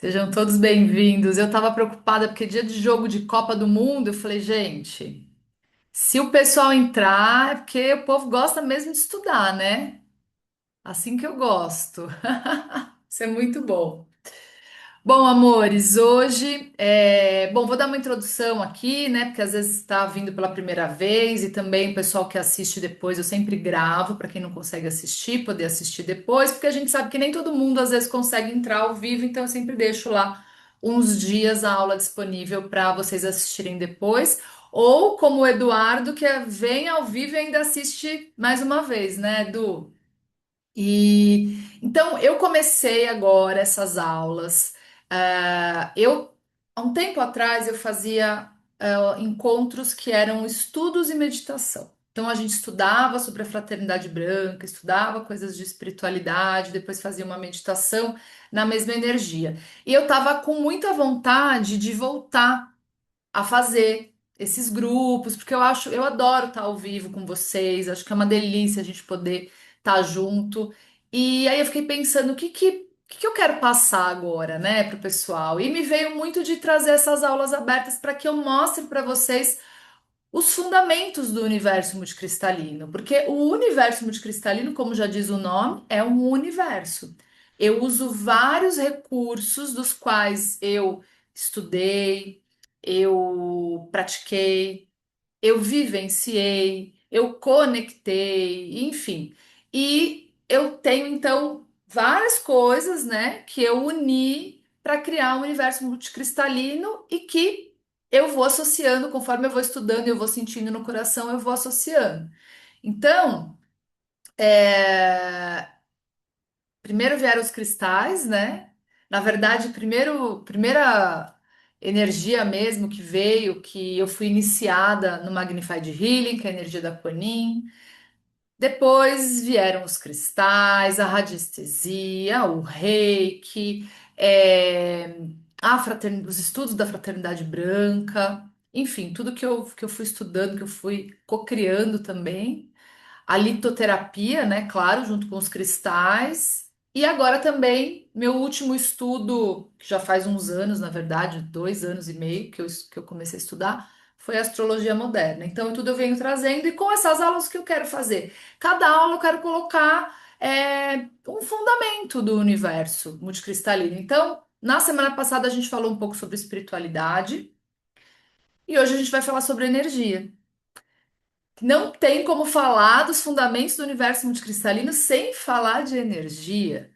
Sejam todos bem-vindos. Eu estava preocupada porque dia de jogo de Copa do Mundo, eu falei, gente, se o pessoal entrar, é porque o povo gosta mesmo de estudar, né? Assim que eu gosto. Isso é muito bom. Bom, amores, hoje, bom, vou dar uma introdução aqui, né? Porque às vezes está vindo pela primeira vez e também o pessoal que assiste depois, eu sempre gravo para quem não consegue assistir, poder assistir depois, porque a gente sabe que nem todo mundo às vezes consegue entrar ao vivo, então eu sempre deixo lá uns dias a aula disponível para vocês assistirem depois. Ou como o Eduardo, vem ao vivo e ainda assiste mais uma vez, né, Edu? E então eu comecei agora essas aulas. Eu há um tempo atrás eu fazia encontros que eram estudos e meditação. Então a gente estudava sobre a fraternidade branca, estudava coisas de espiritualidade, depois fazia uma meditação na mesma energia. E eu estava com muita vontade de voltar a fazer esses grupos, porque eu adoro estar ao vivo com vocês, acho que é uma delícia a gente poder estar junto. E aí eu fiquei pensando o que eu quero passar agora, né, para o pessoal. E me veio muito de trazer essas aulas abertas para que eu mostre para vocês os fundamentos do universo multicristalino, porque o universo multicristalino, como já diz o nome, é um universo. Eu uso vários recursos dos quais eu estudei, eu pratiquei, eu vivenciei, eu conectei, enfim. E eu tenho então várias coisas, né, que eu uni para criar um universo multicristalino e que eu vou associando conforme eu vou estudando, eu vou sentindo no coração, eu vou associando. Então, primeiro vieram os cristais, né? Na verdade, primeira energia mesmo que veio, que eu fui iniciada no Magnified Healing, que é a energia da Kuan-Yin. Depois vieram os cristais, a radiestesia, o reiki, é, os estudos da fraternidade branca, enfim, tudo que eu fui estudando, que eu fui cocriando também. A litoterapia, né, claro, junto com os cristais. E agora também, meu último estudo, que já faz uns anos, na verdade, 2 anos e meio que eu comecei a estudar, foi a astrologia moderna. Então, tudo eu venho trazendo e com essas aulas que eu quero fazer. Cada aula eu quero colocar um fundamento do universo multicristalino. Então, na semana passada a gente falou um pouco sobre espiritualidade e hoje a gente vai falar sobre energia. Não tem como falar dos fundamentos do universo multicristalino sem falar de energia.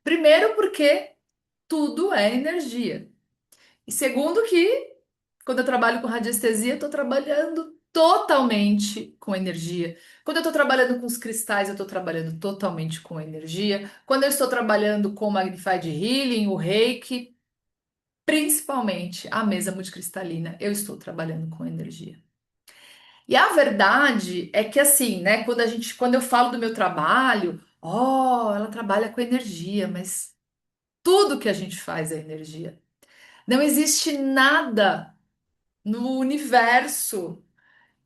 Primeiro, porque tudo é energia. E segundo, que quando eu trabalho com radiestesia, eu estou trabalhando totalmente com energia. Quando eu estou trabalhando com os cristais, eu estou trabalhando totalmente com energia. Quando eu estou trabalhando com o Magnified Healing, o Reiki, principalmente a mesa multicristalina, eu estou trabalhando com energia. E a verdade é que assim, né, quando eu falo do meu trabalho, ela trabalha com energia, mas tudo que a gente faz é energia. Não existe nada no universo,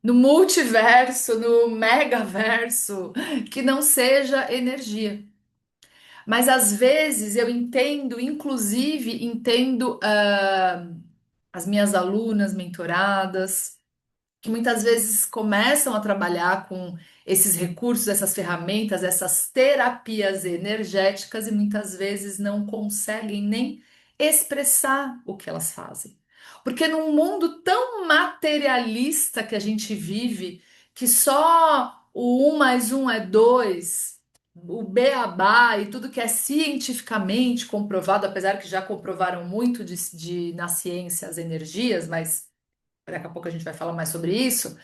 no multiverso, no megaverso que não seja energia. Mas às vezes eu entendo, inclusive entendo as minhas alunas mentoradas que muitas vezes começam a trabalhar com esses recursos, essas ferramentas, essas terapias energéticas e muitas vezes não conseguem nem expressar o que elas fazem. Porque num mundo tão materialista que a gente vive, que só o um mais um é dois, o beabá e tudo que é cientificamente comprovado, apesar que já comprovaram muito na ciência as energias, mas daqui a pouco a gente vai falar mais sobre isso.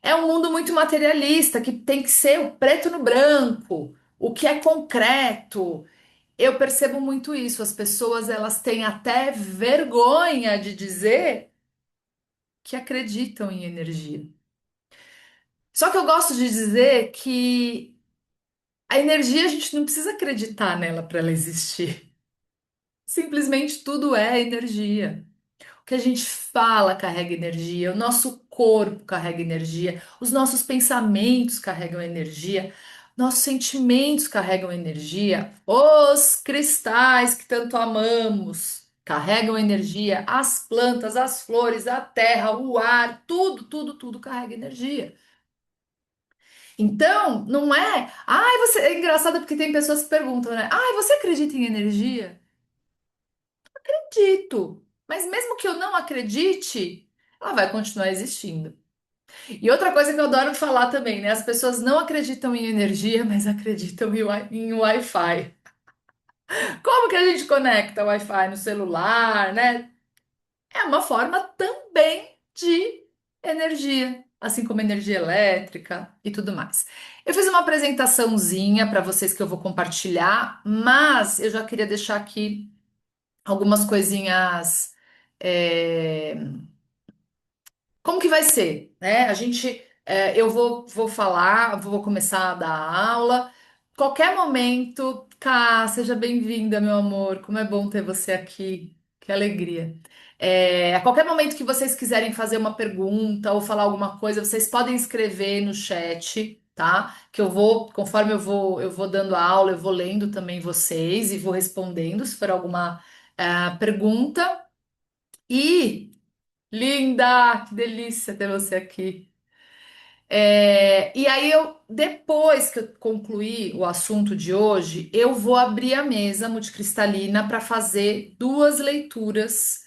É um mundo muito materialista, que tem que ser o preto no branco, o que é concreto. Eu percebo muito isso. As pessoas elas têm até vergonha de dizer que acreditam em energia. Só que eu gosto de dizer que a energia a gente não precisa acreditar nela para ela existir. Simplesmente tudo é energia. O que a gente fala carrega energia, o nosso corpo carrega energia, os nossos pensamentos carregam energia, nossos sentimentos carregam energia, os cristais que tanto amamos carregam energia, as plantas, as flores, a terra, o ar, tudo, tudo, tudo carrega energia. Então, não é. Ai, você. É engraçado porque tem pessoas que perguntam, né? Ai, você acredita em energia? Acredito. Mas mesmo que eu não acredite, ela vai continuar existindo. E outra coisa que eu adoro falar também, né? As pessoas não acreditam em energia, mas acreditam em Wi-Fi. Como que a gente conecta Wi-Fi no celular, né? É uma forma também de energia, assim como energia elétrica e tudo mais. Eu fiz uma apresentaçãozinha para vocês que eu vou compartilhar, mas eu já queria deixar aqui algumas coisinhas. é, Como que vai ser, né? Eu vou falar, vou começar a dar aula. Qualquer momento, Cá, seja bem-vinda, meu amor. Como é bom ter você aqui. Que alegria. A qualquer momento que vocês quiserem fazer uma pergunta ou falar alguma coisa, vocês podem escrever no chat, tá? Que eu vou, conforme eu vou dando a aula, eu vou lendo também vocês e vou respondendo se for alguma pergunta. E linda, que delícia ter você aqui. E aí depois que eu concluir o assunto de hoje, eu vou abrir a mesa multicristalina para fazer duas leituras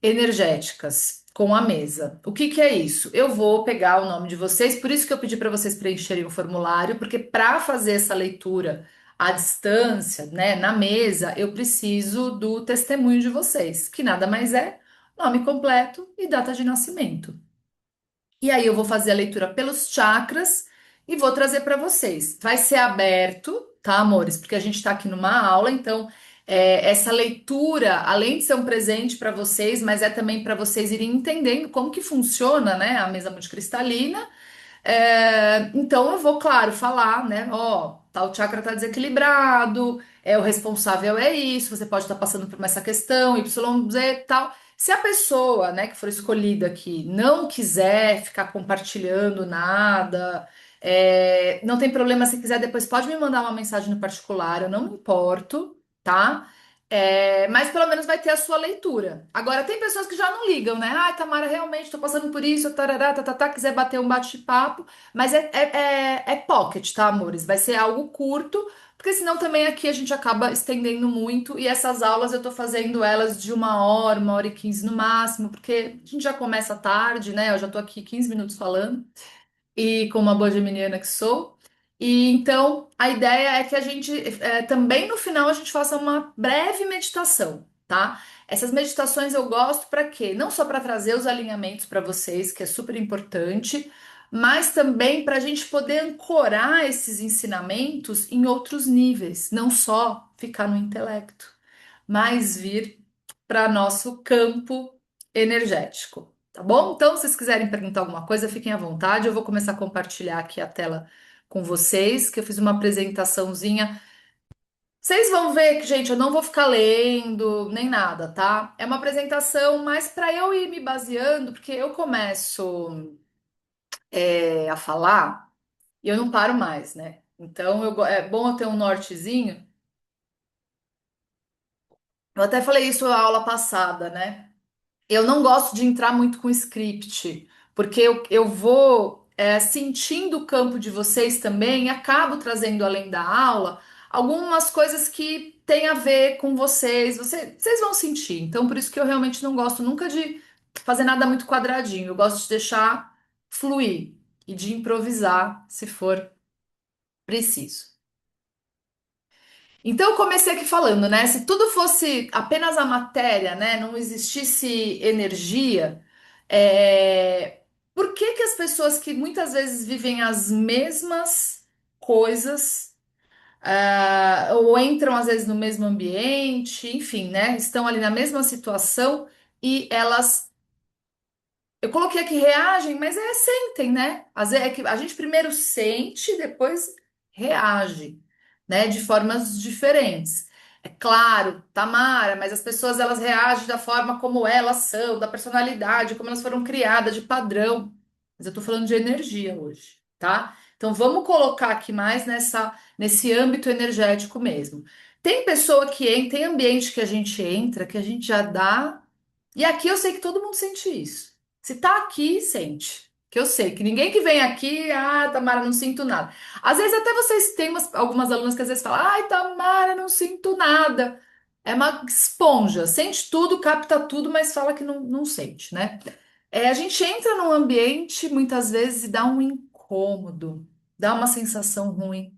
energéticas com a mesa. O que que é isso? Eu vou pegar o nome de vocês, por isso que eu pedi para vocês preencherem o formulário, porque para fazer essa leitura à distância, né, na mesa, eu preciso do testemunho de vocês, que nada mais é nome completo e data de nascimento. E aí eu vou fazer a leitura pelos chakras e vou trazer para vocês. Vai ser aberto, tá, amores? Porque a gente está aqui numa aula, então essa leitura, além de ser um presente para vocês, mas é também para vocês irem entendendo como que funciona, né, a mesa multicristalina. Então eu vou, claro, falar, né? Ó, tal chakra tá desequilibrado, o responsável é isso, você pode estar passando por essa questão, YZ e tal. Se a pessoa, né, que for escolhida aqui não quiser ficar compartilhando nada, não tem problema, se quiser, depois pode me mandar uma mensagem no particular, eu não me importo, tá? Mas pelo menos vai ter a sua leitura. Agora, tem pessoas que já não ligam, né? Ai, Tamara, realmente estou passando por isso, tarará, tatatá, quiser bater um bate-papo, mas é pocket, tá, amores? Vai ser algo curto, porque senão também aqui a gente acaba estendendo muito, e essas aulas eu tô fazendo elas de 1 hora e 15 no máximo, porque a gente já começa tarde, né? Eu já tô aqui 15 minutos falando e com uma boa geminiana que sou. E então a ideia é que a gente também no final a gente faça uma breve meditação, tá? Essas meditações eu gosto para quê? Não só para trazer os alinhamentos para vocês, que é super importante, mas também para a gente poder ancorar esses ensinamentos em outros níveis, não só ficar no intelecto, mas vir para nosso campo energético, tá bom? Então, se vocês quiserem perguntar alguma coisa, fiquem à vontade. Eu vou começar a compartilhar aqui a tela com vocês, que eu fiz uma apresentaçãozinha. Vocês vão ver que, gente, eu não vou ficar lendo nem nada, tá? É uma apresentação mais para eu ir me baseando, porque eu começo a falar e eu não paro mais, né? Então, é bom eu ter um nortezinho. Eu até falei isso na aula passada, né? Eu não gosto de entrar muito com script, porque eu vou sentindo o campo de vocês também e acabo trazendo além da aula algumas coisas que têm a ver com vocês. Vocês vão sentir. Então, por isso que eu realmente não gosto nunca de fazer nada muito quadradinho. Eu gosto de deixar fluir e de improvisar se for preciso. Então, eu comecei aqui falando, né? Se tudo fosse apenas a matéria, né? Não existisse energia, por que que as pessoas que muitas vezes vivem as mesmas coisas, ou entram às vezes no mesmo ambiente, enfim, né? Estão ali na mesma situação e elas eu coloquei aqui reagem, mas sentem, né? Às vezes é que a gente primeiro sente, depois reage, né? De formas diferentes. É claro, Tamara, mas as pessoas elas reagem da forma como elas são, da personalidade, como elas foram criadas, de padrão. Mas eu tô falando de energia hoje, tá? Então vamos colocar aqui mais nesse âmbito energético mesmo. Tem pessoa que entra, tem ambiente que a gente entra, que a gente já dá. E aqui eu sei que todo mundo sente isso. Se tá aqui, sente. Que eu sei que ninguém que vem aqui, Tamara, não sinto nada. Às vezes até vocês têm algumas alunas que às vezes falam, ai, Tamara, não sinto nada. É uma esponja, sente tudo, capta tudo, mas fala que não sente, né? A gente entra num ambiente muitas vezes e dá um incômodo, dá uma sensação ruim.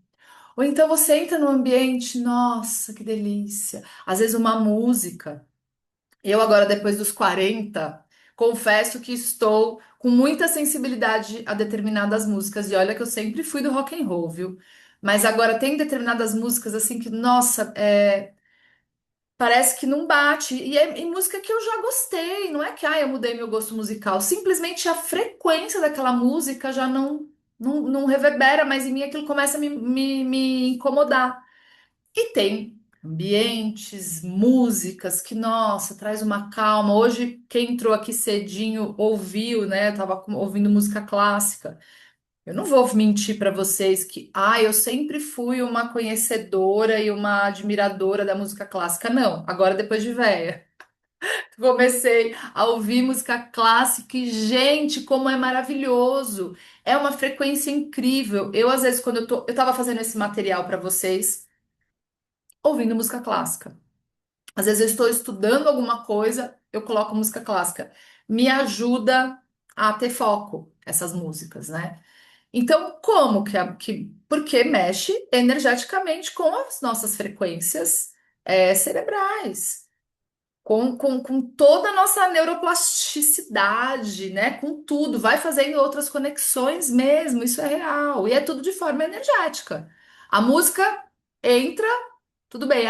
Ou então você entra num ambiente, nossa, que delícia. Às vezes uma música. Eu agora, depois dos 40, confesso que estou com muita sensibilidade a determinadas músicas. E olha que eu sempre fui do rock and roll, viu? Mas agora tem determinadas músicas assim que, nossa, parece que não bate. E música que eu já gostei. Não é que eu mudei meu gosto musical. Simplesmente a frequência daquela música já não reverbera mais em mim. Aquilo começa a me incomodar. E tem ambientes, músicas que, nossa, traz uma calma. Hoje, quem entrou aqui cedinho ouviu, né? Eu tava ouvindo música clássica. Eu não vou mentir para vocês que, eu sempre fui uma conhecedora e uma admiradora da música clássica. Não, agora depois de véia. Comecei a ouvir música clássica e, gente, como é maravilhoso! É uma frequência incrível. Eu, às vezes, eu tava fazendo esse material para vocês, ouvindo música clássica. Às vezes eu estou estudando alguma coisa, eu coloco música clássica. Me ajuda a ter foco, essas músicas, né? Então, como porque mexe energeticamente com as nossas frequências cerebrais com toda a nossa neuroplasticidade, né? Com tudo, vai fazendo outras conexões mesmo, isso é real. E é tudo de forma energética. A música entra, tudo bem,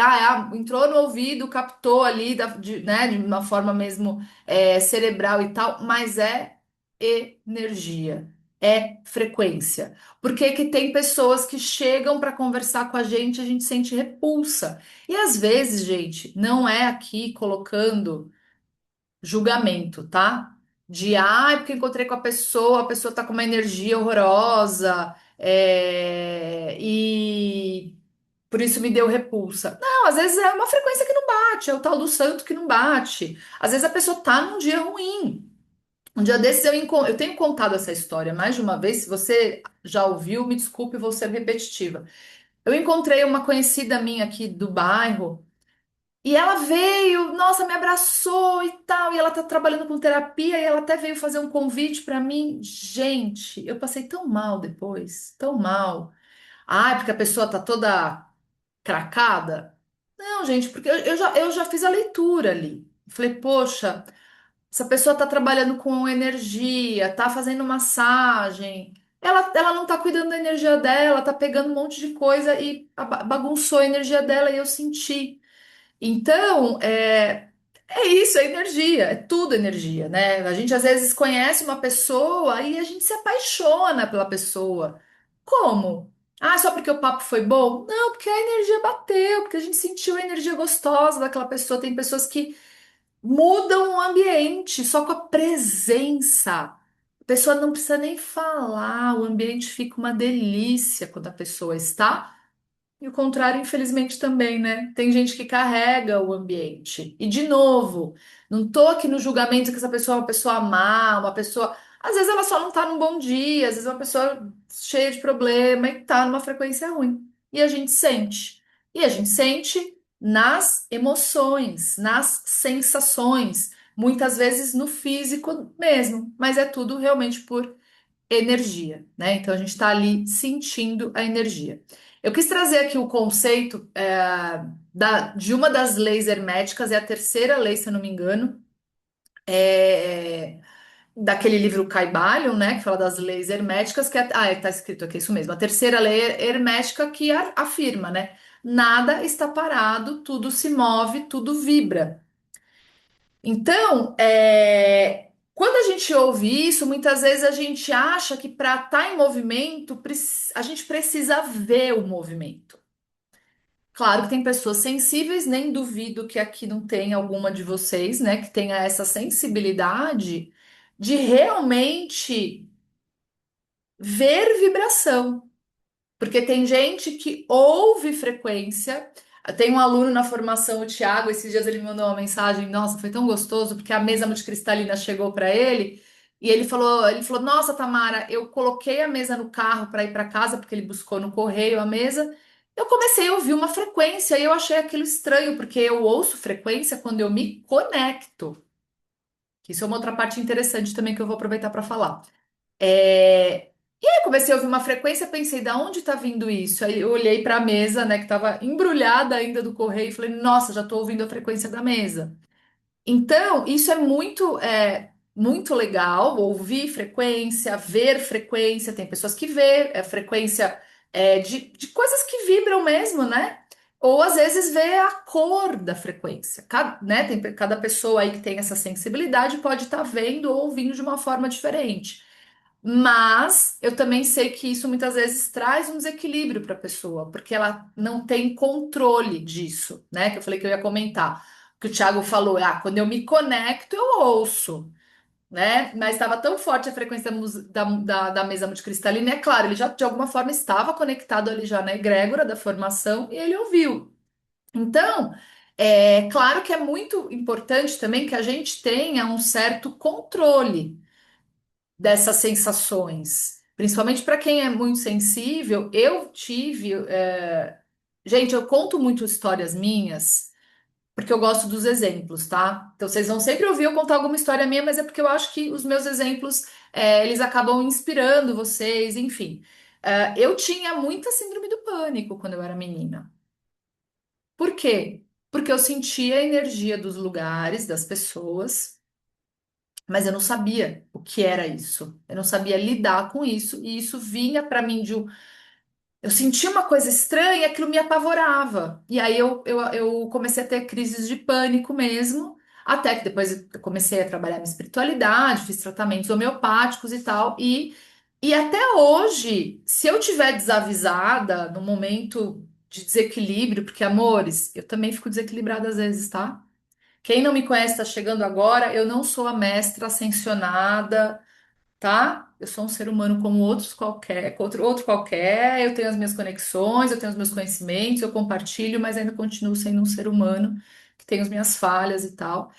entrou no ouvido, captou ali, né, de uma forma mesmo cerebral e tal, mas é energia, é frequência. Por que que tem pessoas que chegam para conversar com a gente sente repulsa? E às vezes, gente, não é aqui colocando julgamento, tá? Porque encontrei com a pessoa tá com uma energia horrorosa, e por isso me deu repulsa. Não, às vezes é uma frequência que não bate, é o tal do santo que não bate. Às vezes a pessoa tá num dia ruim. Um dia desses eu tenho contado essa história mais de uma vez. Se você já ouviu, me desculpe, vou ser repetitiva. Eu encontrei uma conhecida minha aqui do bairro e ela veio, nossa, me abraçou e tal. E ela tá trabalhando com terapia e ela até veio fazer um convite pra mim. Gente, eu passei tão mal depois, tão mal. Porque a pessoa tá toda cracada? Não, gente, porque eu já fiz a leitura ali. Falei, poxa. Essa pessoa está trabalhando com energia, está fazendo massagem. Ela não está cuidando da energia dela, está pegando um monte de coisa e bagunçou a energia dela e eu senti. Então, é isso, é energia, é tudo energia, né? A gente às vezes conhece uma pessoa e a gente se apaixona pela pessoa. Como? Só porque o papo foi bom? Não, porque a energia bateu, porque a gente sentiu a energia gostosa daquela pessoa. Tem pessoas que mudam o ambiente só com a presença. A pessoa não precisa nem falar, o ambiente fica uma delícia quando a pessoa está. E o contrário, infelizmente, também, né? Tem gente que carrega o ambiente. E, de novo, não tô aqui no julgamento que essa pessoa é uma pessoa má, uma pessoa. Às vezes ela só não tá num bom dia, às vezes é uma pessoa cheia de problema e tá numa frequência ruim. E a gente sente. E a gente sente nas emoções, nas sensações, muitas vezes no físico mesmo, mas é tudo realmente por energia, né? Então a gente está ali sentindo a energia. Eu quis trazer aqui o conceito de uma das leis herméticas, é a terceira lei, se eu não me engano, é, daquele livro Kybalion, né? Que fala das leis herméticas, tá escrito aqui, isso mesmo, a terceira lei hermética que afirma, né? Nada está parado, tudo se move, tudo vibra. Então, quando a gente ouve isso, muitas vezes a gente acha que para estar em movimento, a gente precisa ver o movimento. Claro que tem pessoas sensíveis, nem duvido que aqui não tem alguma de vocês, né, que tenha essa sensibilidade de realmente ver vibração. Porque tem gente que ouve frequência, Tem um aluno na formação, o Thiago, esses dias ele me mandou uma mensagem, nossa, foi tão gostoso, porque a mesa multicristalina chegou para ele e ele falou, nossa, Tamara, eu coloquei a mesa no carro para ir para casa, porque ele buscou no correio a mesa. Eu comecei a ouvir uma frequência e eu achei aquilo estranho, porque eu ouço frequência quando eu me conecto. Que isso é uma outra parte interessante também que eu vou aproveitar para falar. É, E aí eu comecei a ouvir uma frequência, pensei, da onde tá vindo isso? Aí eu olhei para a mesa, né, que estava embrulhada ainda do correio, e falei, nossa, já estou ouvindo a frequência da mesa. Então, isso é muito legal, ouvir frequência, ver frequência. Tem pessoas que vê frequência de coisas que vibram mesmo, né? Ou às vezes vê a cor da frequência. Né? Cada pessoa aí que tem essa sensibilidade pode estar vendo ou ouvindo de uma forma diferente. Mas eu também sei que isso muitas vezes traz um desequilíbrio para a pessoa, porque ela não tem controle disso, né? Que eu falei que eu ia comentar. Que o Thiago falou, quando eu me conecto, eu ouço, né? Mas estava tão forte a frequência da mesa multicristalina, e é claro, ele já de alguma forma estava conectado ali já na egrégora da formação e ele ouviu. Então, é claro que é muito importante também que a gente tenha um certo controle dessas sensações. Principalmente para quem é muito sensível, eu tive. Gente, eu conto muito histórias minhas, porque eu gosto dos exemplos, tá? Então vocês vão sempre ouvir eu contar alguma história minha, mas é porque eu acho que os meus exemplos, eles acabam inspirando vocês, enfim. Eu tinha muita síndrome do pânico quando eu era menina. Por quê? Porque eu sentia a energia dos lugares, das pessoas, mas eu não sabia o que era isso. Eu não sabia lidar com isso, e isso vinha para mim de um. Eu sentia uma coisa estranha e aquilo me apavorava. E aí eu comecei a ter crises de pânico mesmo, até que depois eu comecei a trabalhar minha espiritualidade, fiz tratamentos homeopáticos e tal. E até hoje, se eu tiver desavisada no momento de desequilíbrio, porque amores, eu também fico desequilibrada às vezes, tá? Quem não me conhece está chegando agora, eu não sou a mestra ascensionada, tá? Eu sou um ser humano como outros qualquer, outro qualquer, eu tenho as minhas conexões, eu tenho os meus conhecimentos, eu compartilho, mas ainda continuo sendo um ser humano que tem as minhas falhas e tal.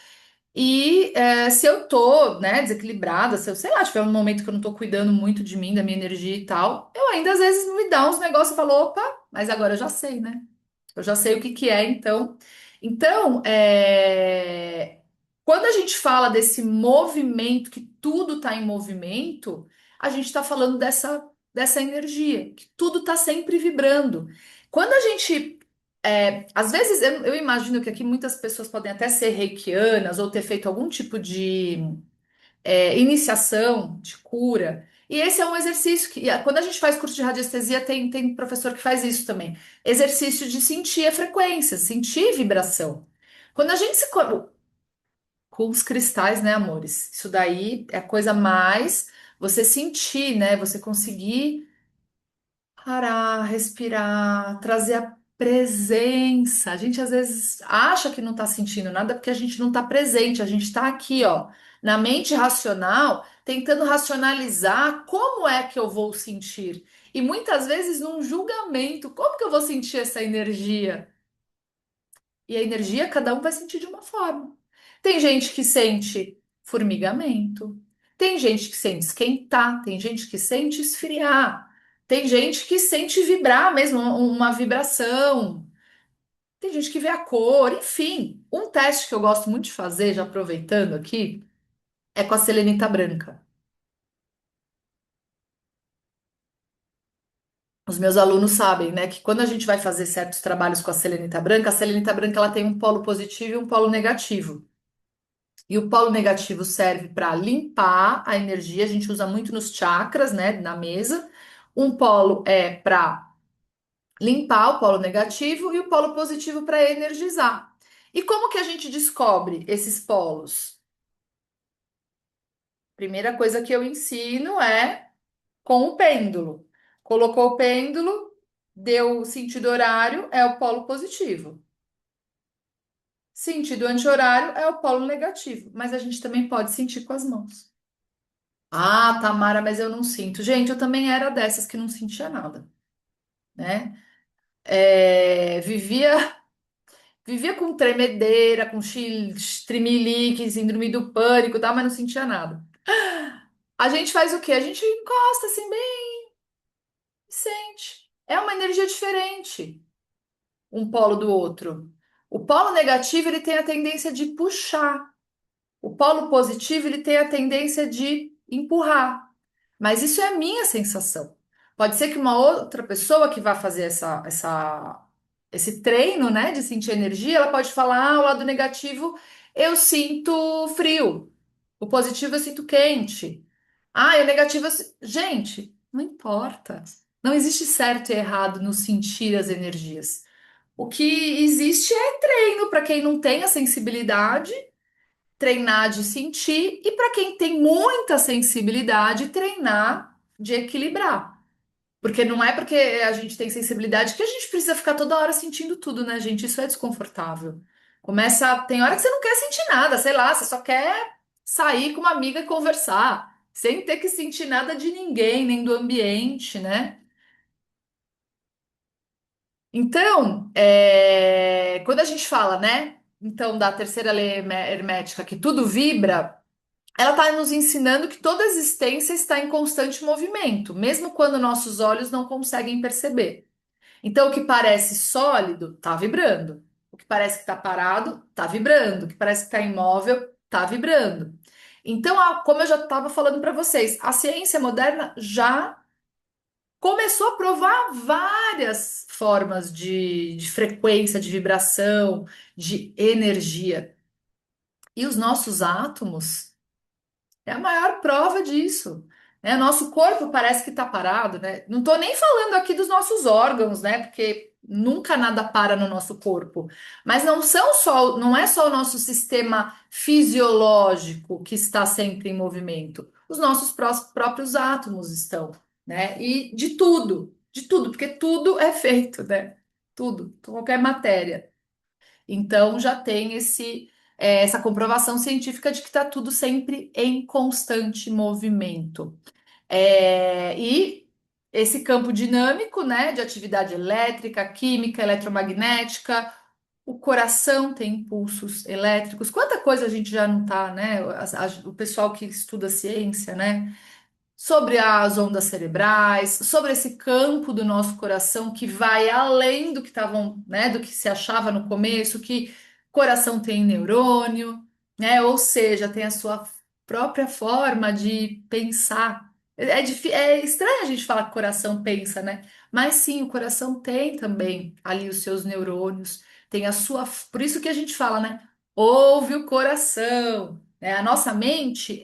E se eu tô, né, desequilibrada, se eu, sei lá, tiver um momento que eu não tô cuidando muito de mim, da minha energia e tal, eu ainda às vezes me dá uns negócios e falo, opa, mas agora eu já sei, né? Eu já sei o que que é, então. Então, quando a gente fala desse movimento, que tudo está em movimento, a gente está falando dessa energia, que tudo está sempre vibrando. Quando a gente. Às vezes, eu imagino que aqui muitas pessoas podem até ser reikianas ou ter feito algum tipo de iniciação, de cura. E esse é um exercício que, quando a gente faz curso de radiestesia, tem professor que faz isso também. Exercício de sentir a frequência, sentir vibração. Quando a gente se, com os cristais, né, amores? Isso daí é a coisa mais você sentir, né? Você conseguir parar, respirar, trazer a presença. A gente às vezes acha que não tá sentindo nada porque a gente não tá presente. A gente tá aqui, ó, na mente racional, tentando racionalizar como é que eu vou sentir. E muitas vezes num julgamento, como que eu vou sentir essa energia? E a energia, cada um vai sentir de uma forma. Tem gente que sente formigamento, tem gente que sente esquentar, tem gente que sente esfriar, tem gente que sente vibrar mesmo, uma vibração, tem gente que vê a cor, enfim. Um teste que eu gosto muito de fazer, já aproveitando aqui, é com a selenita branca. Os meus alunos sabem, né, que quando a gente vai fazer certos trabalhos com a selenita branca ela tem um polo positivo e um polo negativo. E o polo negativo serve para limpar a energia, a gente usa muito nos chakras, né, na mesa. Um polo é para limpar o polo negativo e o polo positivo para energizar. E como que a gente descobre esses polos? Primeira coisa que eu ensino é com o pêndulo. Colocou o pêndulo, deu o sentido horário, é o polo positivo. Sentido anti-horário é o polo negativo, mas a gente também pode sentir com as mãos. Ah, Tamara, mas eu não sinto. Gente, eu também era dessas que não sentia nada, né? Vivia. vivia com tremedeira, com tremelique, síndrome do pânico, e tal, mas não sentia nada. A gente faz o quê? A gente encosta assim bem e sente. É uma energia diferente, um polo do outro. O polo negativo, ele tem a tendência de puxar. O polo positivo, ele tem a tendência de empurrar. Mas isso é a minha sensação. Pode ser que uma outra pessoa que vai fazer esse treino, né, de sentir energia, ela pode falar, ah, o lado negativo eu sinto frio, o positivo eu sinto quente. Ah, e o negativo Gente, não importa. Não existe certo e errado no sentir as energias. O que existe é treino para quem não tem a sensibilidade, treinar de sentir, e para quem tem muita sensibilidade, treinar de equilibrar. Porque não é porque a gente tem sensibilidade que a gente precisa ficar toda hora sentindo tudo, né, gente? Isso é desconfortável. Tem hora que você não quer sentir nada, sei lá, você só quer sair com uma amiga e conversar, sem ter que sentir nada de ninguém, nem do ambiente, né? Então, quando a gente fala, né? Então, da terceira lei hermética, que tudo vibra, ela está nos ensinando que toda a existência está em constante movimento, mesmo quando nossos olhos não conseguem perceber. Então, o que parece sólido está vibrando. O que parece que está parado está vibrando. O que parece que está imóvel está vibrando. Então, como eu já estava falando para vocês, a ciência moderna já começou a provar várias formas de frequência, de vibração, de energia. E os nossos átomos. É a maior prova disso. Né? Nosso corpo parece que está parado, né? Não estou nem falando aqui dos nossos órgãos, né? Porque nunca nada para no nosso corpo. Mas não é só o nosso sistema fisiológico que está sempre em movimento. Os nossos próprios átomos estão, né? E de tudo, porque tudo é feito, né? Tudo, qualquer matéria. Então já tem essa comprovação científica de que está tudo sempre em constante movimento. E esse campo dinâmico, né, de atividade elétrica, química, eletromagnética, o coração tem impulsos elétricos. Quanta coisa a gente já não tá, né? O pessoal que estuda ciência, né? Sobre as ondas cerebrais, sobre esse campo do nosso coração que vai além do que estavam, né, do que se achava no começo, que coração tem neurônio, né? Ou seja, tem a sua própria forma de pensar. É estranho a gente falar que o coração pensa, né? Mas sim, o coração tem também ali os seus neurônios, tem a sua. Por isso que a gente fala, né? Ouve o coração, né? A nossa mente,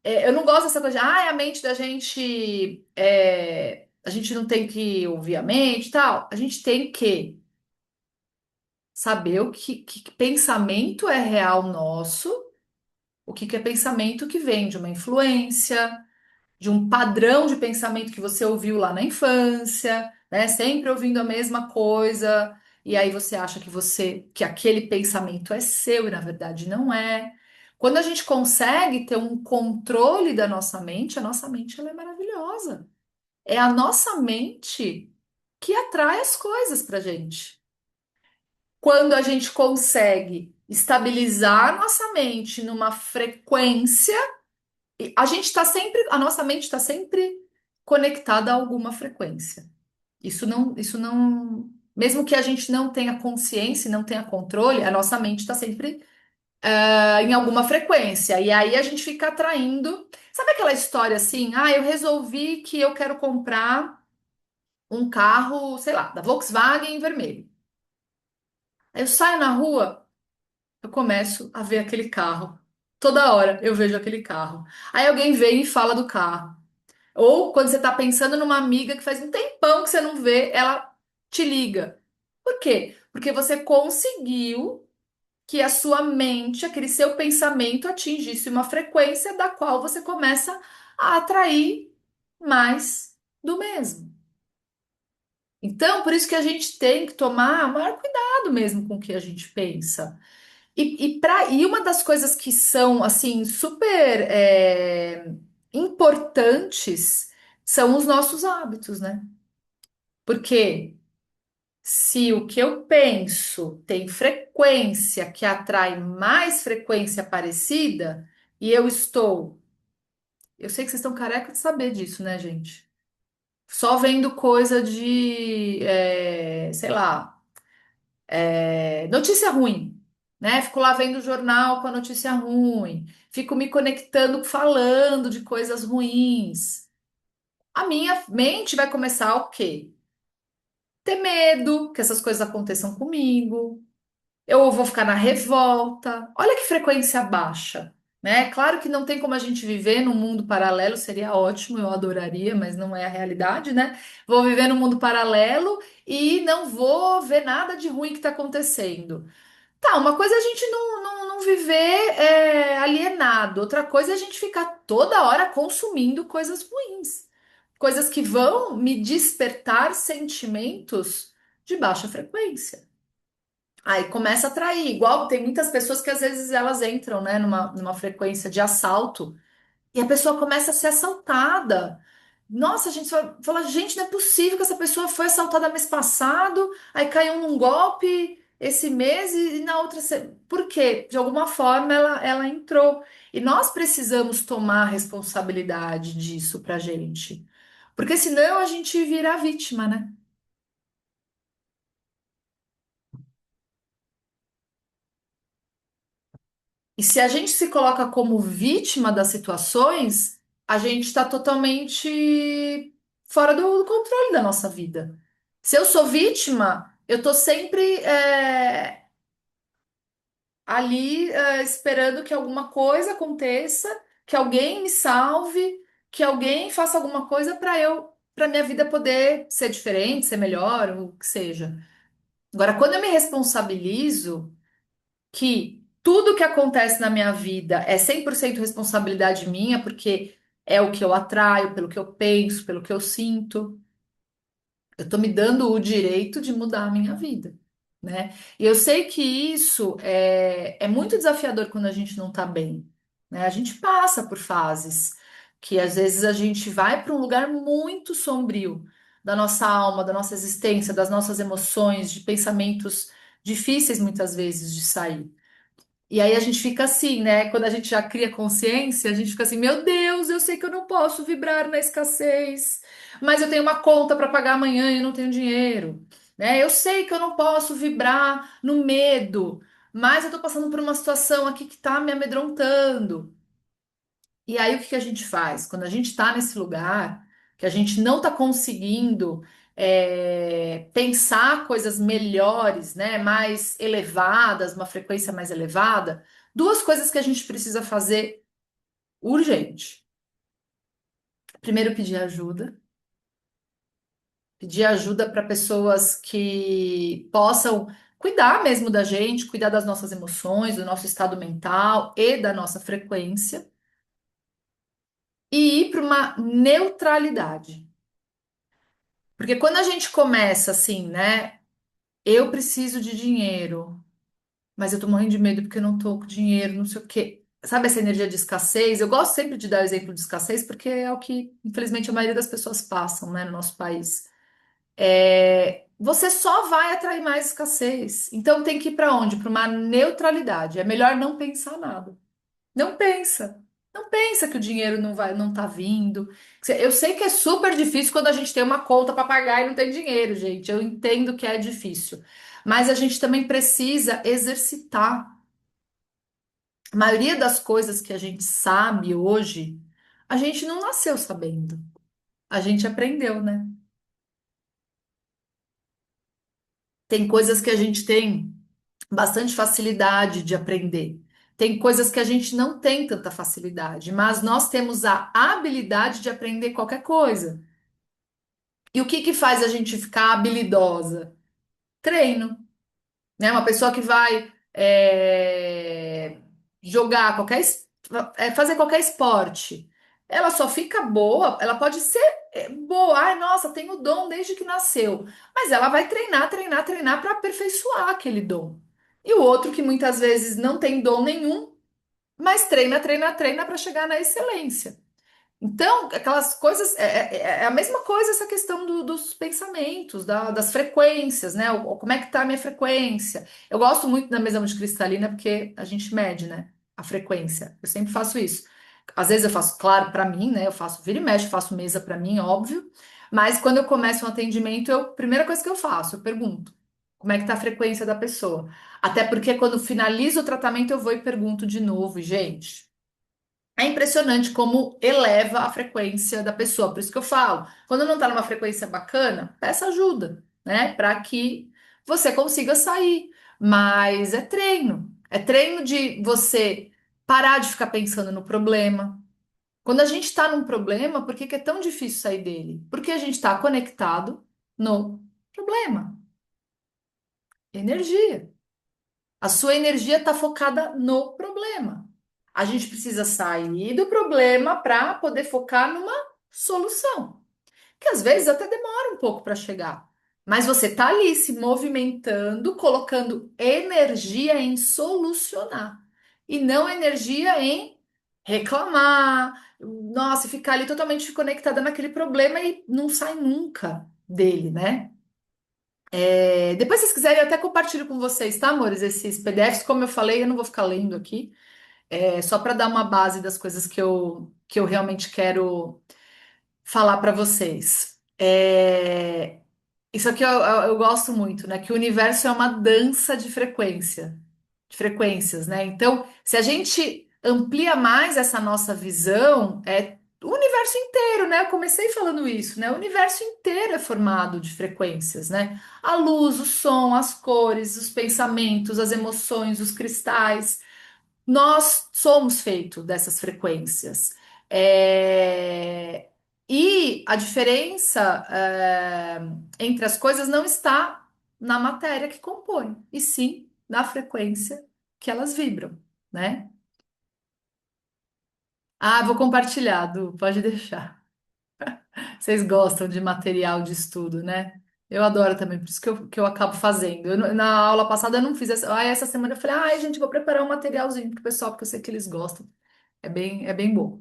eu não gosto dessa coisa de, a mente da gente, a gente não tem que ouvir a mente e tal. A gente tem que saber que pensamento é real nosso, o que é pensamento que vem de uma influência, de um padrão de pensamento que você ouviu lá na infância, né? Sempre ouvindo a mesma coisa, e aí você acha que aquele pensamento é seu e na verdade não é. Quando a gente consegue ter um controle da nossa mente, a nossa mente ela é maravilhosa. É a nossa mente que atrai as coisas pra gente. Quando a gente consegue estabilizar a nossa mente numa frequência a gente está sempre, a nossa mente está sempre conectada a alguma frequência. Mesmo que a gente não tenha consciência, e não tenha controle, a nossa mente está sempre em alguma frequência. E aí a gente fica atraindo. Sabe aquela história assim? Ah, eu resolvi que eu quero comprar um carro, sei lá, da Volkswagen em vermelho. Aí eu saio na rua, eu começo a ver aquele carro. Toda hora eu vejo aquele carro. Aí alguém vem e fala do carro. Ou quando você está pensando numa amiga que faz um tempão que você não vê, ela te liga. Por quê? Porque você conseguiu que a sua mente, aquele seu pensamento atingisse uma frequência da qual você começa a atrair mais do mesmo. Então, por isso que a gente tem que tomar o maior cuidado mesmo com o que a gente pensa. E uma das coisas que são, assim, super importantes são os nossos hábitos, né? Porque Se o que eu penso tem frequência que atrai mais frequência parecida, e eu estou. Eu sei que vocês estão careca de saber disso, né, gente? Só vendo coisa de, sei lá, notícia ruim, né? Fico lá vendo o jornal com a notícia ruim, fico me conectando, falando de coisas ruins. A minha mente vai começar o quê? Ter medo que essas coisas aconteçam comigo. Eu vou ficar na revolta. Olha que frequência baixa, né? Claro que não tem como a gente viver num mundo paralelo, seria ótimo, eu adoraria, mas não é a realidade, né? Vou viver num mundo paralelo e não vou ver nada de ruim que está acontecendo. Tá, uma coisa é a gente não viver alienado, outra coisa é a gente ficar toda hora consumindo coisas ruins, coisas que vão me despertar sentimentos de baixa frequência. Aí começa a atrair, igual tem muitas pessoas que às vezes elas entram, né, numa frequência de assalto e a pessoa começa a ser assaltada. Nossa, a gente fala, gente, não é possível que essa pessoa foi assaltada mês passado, aí caiu num golpe esse mês e na outra. Por quê? De alguma forma ela entrou. E nós precisamos tomar responsabilidade disso pra gente. Porque senão a gente vira vítima, né? E se a gente se coloca como vítima das situações, a gente está totalmente fora do controle da nossa vida. Se eu sou vítima, eu tô sempre ali esperando que alguma coisa aconteça, que alguém me salve, que alguém faça alguma coisa para minha vida poder ser diferente, ser melhor, o que seja. Agora, quando eu me responsabilizo que tudo que acontece na minha vida é 100% responsabilidade minha, porque é o que eu atraio, pelo que eu penso, pelo que eu sinto. Eu tô me dando o direito de mudar a minha vida, né? E eu sei que isso é muito desafiador quando a gente não tá bem, né? A gente passa por fases que às vezes a gente vai para um lugar muito sombrio da nossa alma, da nossa existência, das nossas emoções, de pensamentos difíceis muitas vezes de sair. E aí a gente fica assim, né? Quando a gente já cria consciência, a gente fica assim: meu Deus, eu sei que eu não posso vibrar na escassez, mas eu tenho uma conta para pagar amanhã e eu não tenho dinheiro, né? Eu sei que eu não posso vibrar no medo, mas eu tô passando por uma situação aqui que tá me amedrontando. E aí o que que a gente faz? Quando a gente tá nesse lugar, que a gente não tá conseguindo pensar coisas melhores, né? Mais elevadas, uma frequência mais elevada, duas coisas que a gente precisa fazer urgente. Primeiro, pedir ajuda para pessoas que possam cuidar mesmo da gente, cuidar das nossas emoções, do nosso estado mental e da nossa frequência, e ir para uma neutralidade. Porque quando a gente começa assim, né? Eu preciso de dinheiro, mas eu tô morrendo de medo porque eu não tô com dinheiro, não sei o quê. Sabe essa energia de escassez? Eu gosto sempre de dar o exemplo de escassez porque é o que, infelizmente, a maioria das pessoas passam, né, no nosso país. Você só vai atrair mais escassez. Então tem que ir para onde? Para uma neutralidade. É melhor não pensar nada. Não pensa. Não pensa que o dinheiro não vai, não tá vindo. Eu sei que é super difícil quando a gente tem uma conta para pagar e não tem dinheiro, gente. Eu entendo que é difícil. Mas a gente também precisa exercitar. A maioria das coisas que a gente sabe hoje, a gente não nasceu sabendo. A gente aprendeu, né? Tem coisas que a gente tem bastante facilidade de aprender. Tem coisas que a gente não tem tanta facilidade, mas nós temos a habilidade de aprender qualquer coisa. E o que que faz a gente ficar habilidosa? Treino, né? Uma pessoa que vai jogar fazer qualquer esporte, ela só fica boa, ela pode ser boa, ai, nossa, tem o dom desde que nasceu, mas ela vai treinar, treinar, treinar para aperfeiçoar aquele dom. E o outro que muitas vezes não tem dom nenhum, mas treina, treina, treina para chegar na excelência. Então, aquelas coisas, é a mesma coisa essa questão dos pensamentos, das frequências, né? Como é que tá a minha frequência? Eu gosto muito da mesa multicristalina porque a gente mede, né? A frequência. Eu sempre faço isso. Às vezes eu faço, claro, para mim, né? Eu faço vira e mexe, faço mesa para mim, óbvio. Mas quando eu começo um atendimento, primeira coisa que eu faço, eu pergunto como é que tá a frequência da pessoa. Até porque quando finalizo o tratamento, eu vou e pergunto de novo, e, gente. É impressionante como eleva a frequência da pessoa. Por isso que eu falo, quando não tá numa frequência bacana, peça ajuda, né? Para que você consiga sair. Mas é treino. É treino de você parar de ficar pensando no problema. Quando a gente está num problema, por que que é tão difícil sair dele? Porque a gente está conectado no problema. Energia. A sua energia está focada no problema. A gente precisa sair do problema para poder focar numa solução, que às vezes até demora um pouco para chegar. Mas você está ali se movimentando, colocando energia em solucionar e não energia em reclamar. Nossa, ficar ali totalmente conectada naquele problema e não sai nunca dele, né? Depois, se vocês quiserem, eu até compartilho com vocês, tá, amores? Esses PDFs, como eu falei, eu não vou ficar lendo aqui, só para dar uma base das coisas que eu realmente quero falar para vocês. Isso aqui eu gosto muito, né? Que o universo é uma dança de frequências, né? Então, se a gente amplia mais essa nossa visão, o universo inteiro, né? Eu comecei falando isso, né? O universo inteiro é formado de frequências, né? A luz, o som, as cores, os pensamentos, as emoções, os cristais. Nós somos feitos dessas frequências. É, E a diferença, entre as coisas não está na matéria que compõe, e sim na frequência que elas vibram, né? Ah, vou compartilhar, Du, pode deixar. Vocês gostam de material de estudo, né? Eu adoro também, por isso que eu acabo fazendo. Na aula passada eu não fiz essa. Essa semana eu falei, ai, gente, vou preparar um materialzinho pro pessoal, porque eu sei que eles gostam. É bem bom.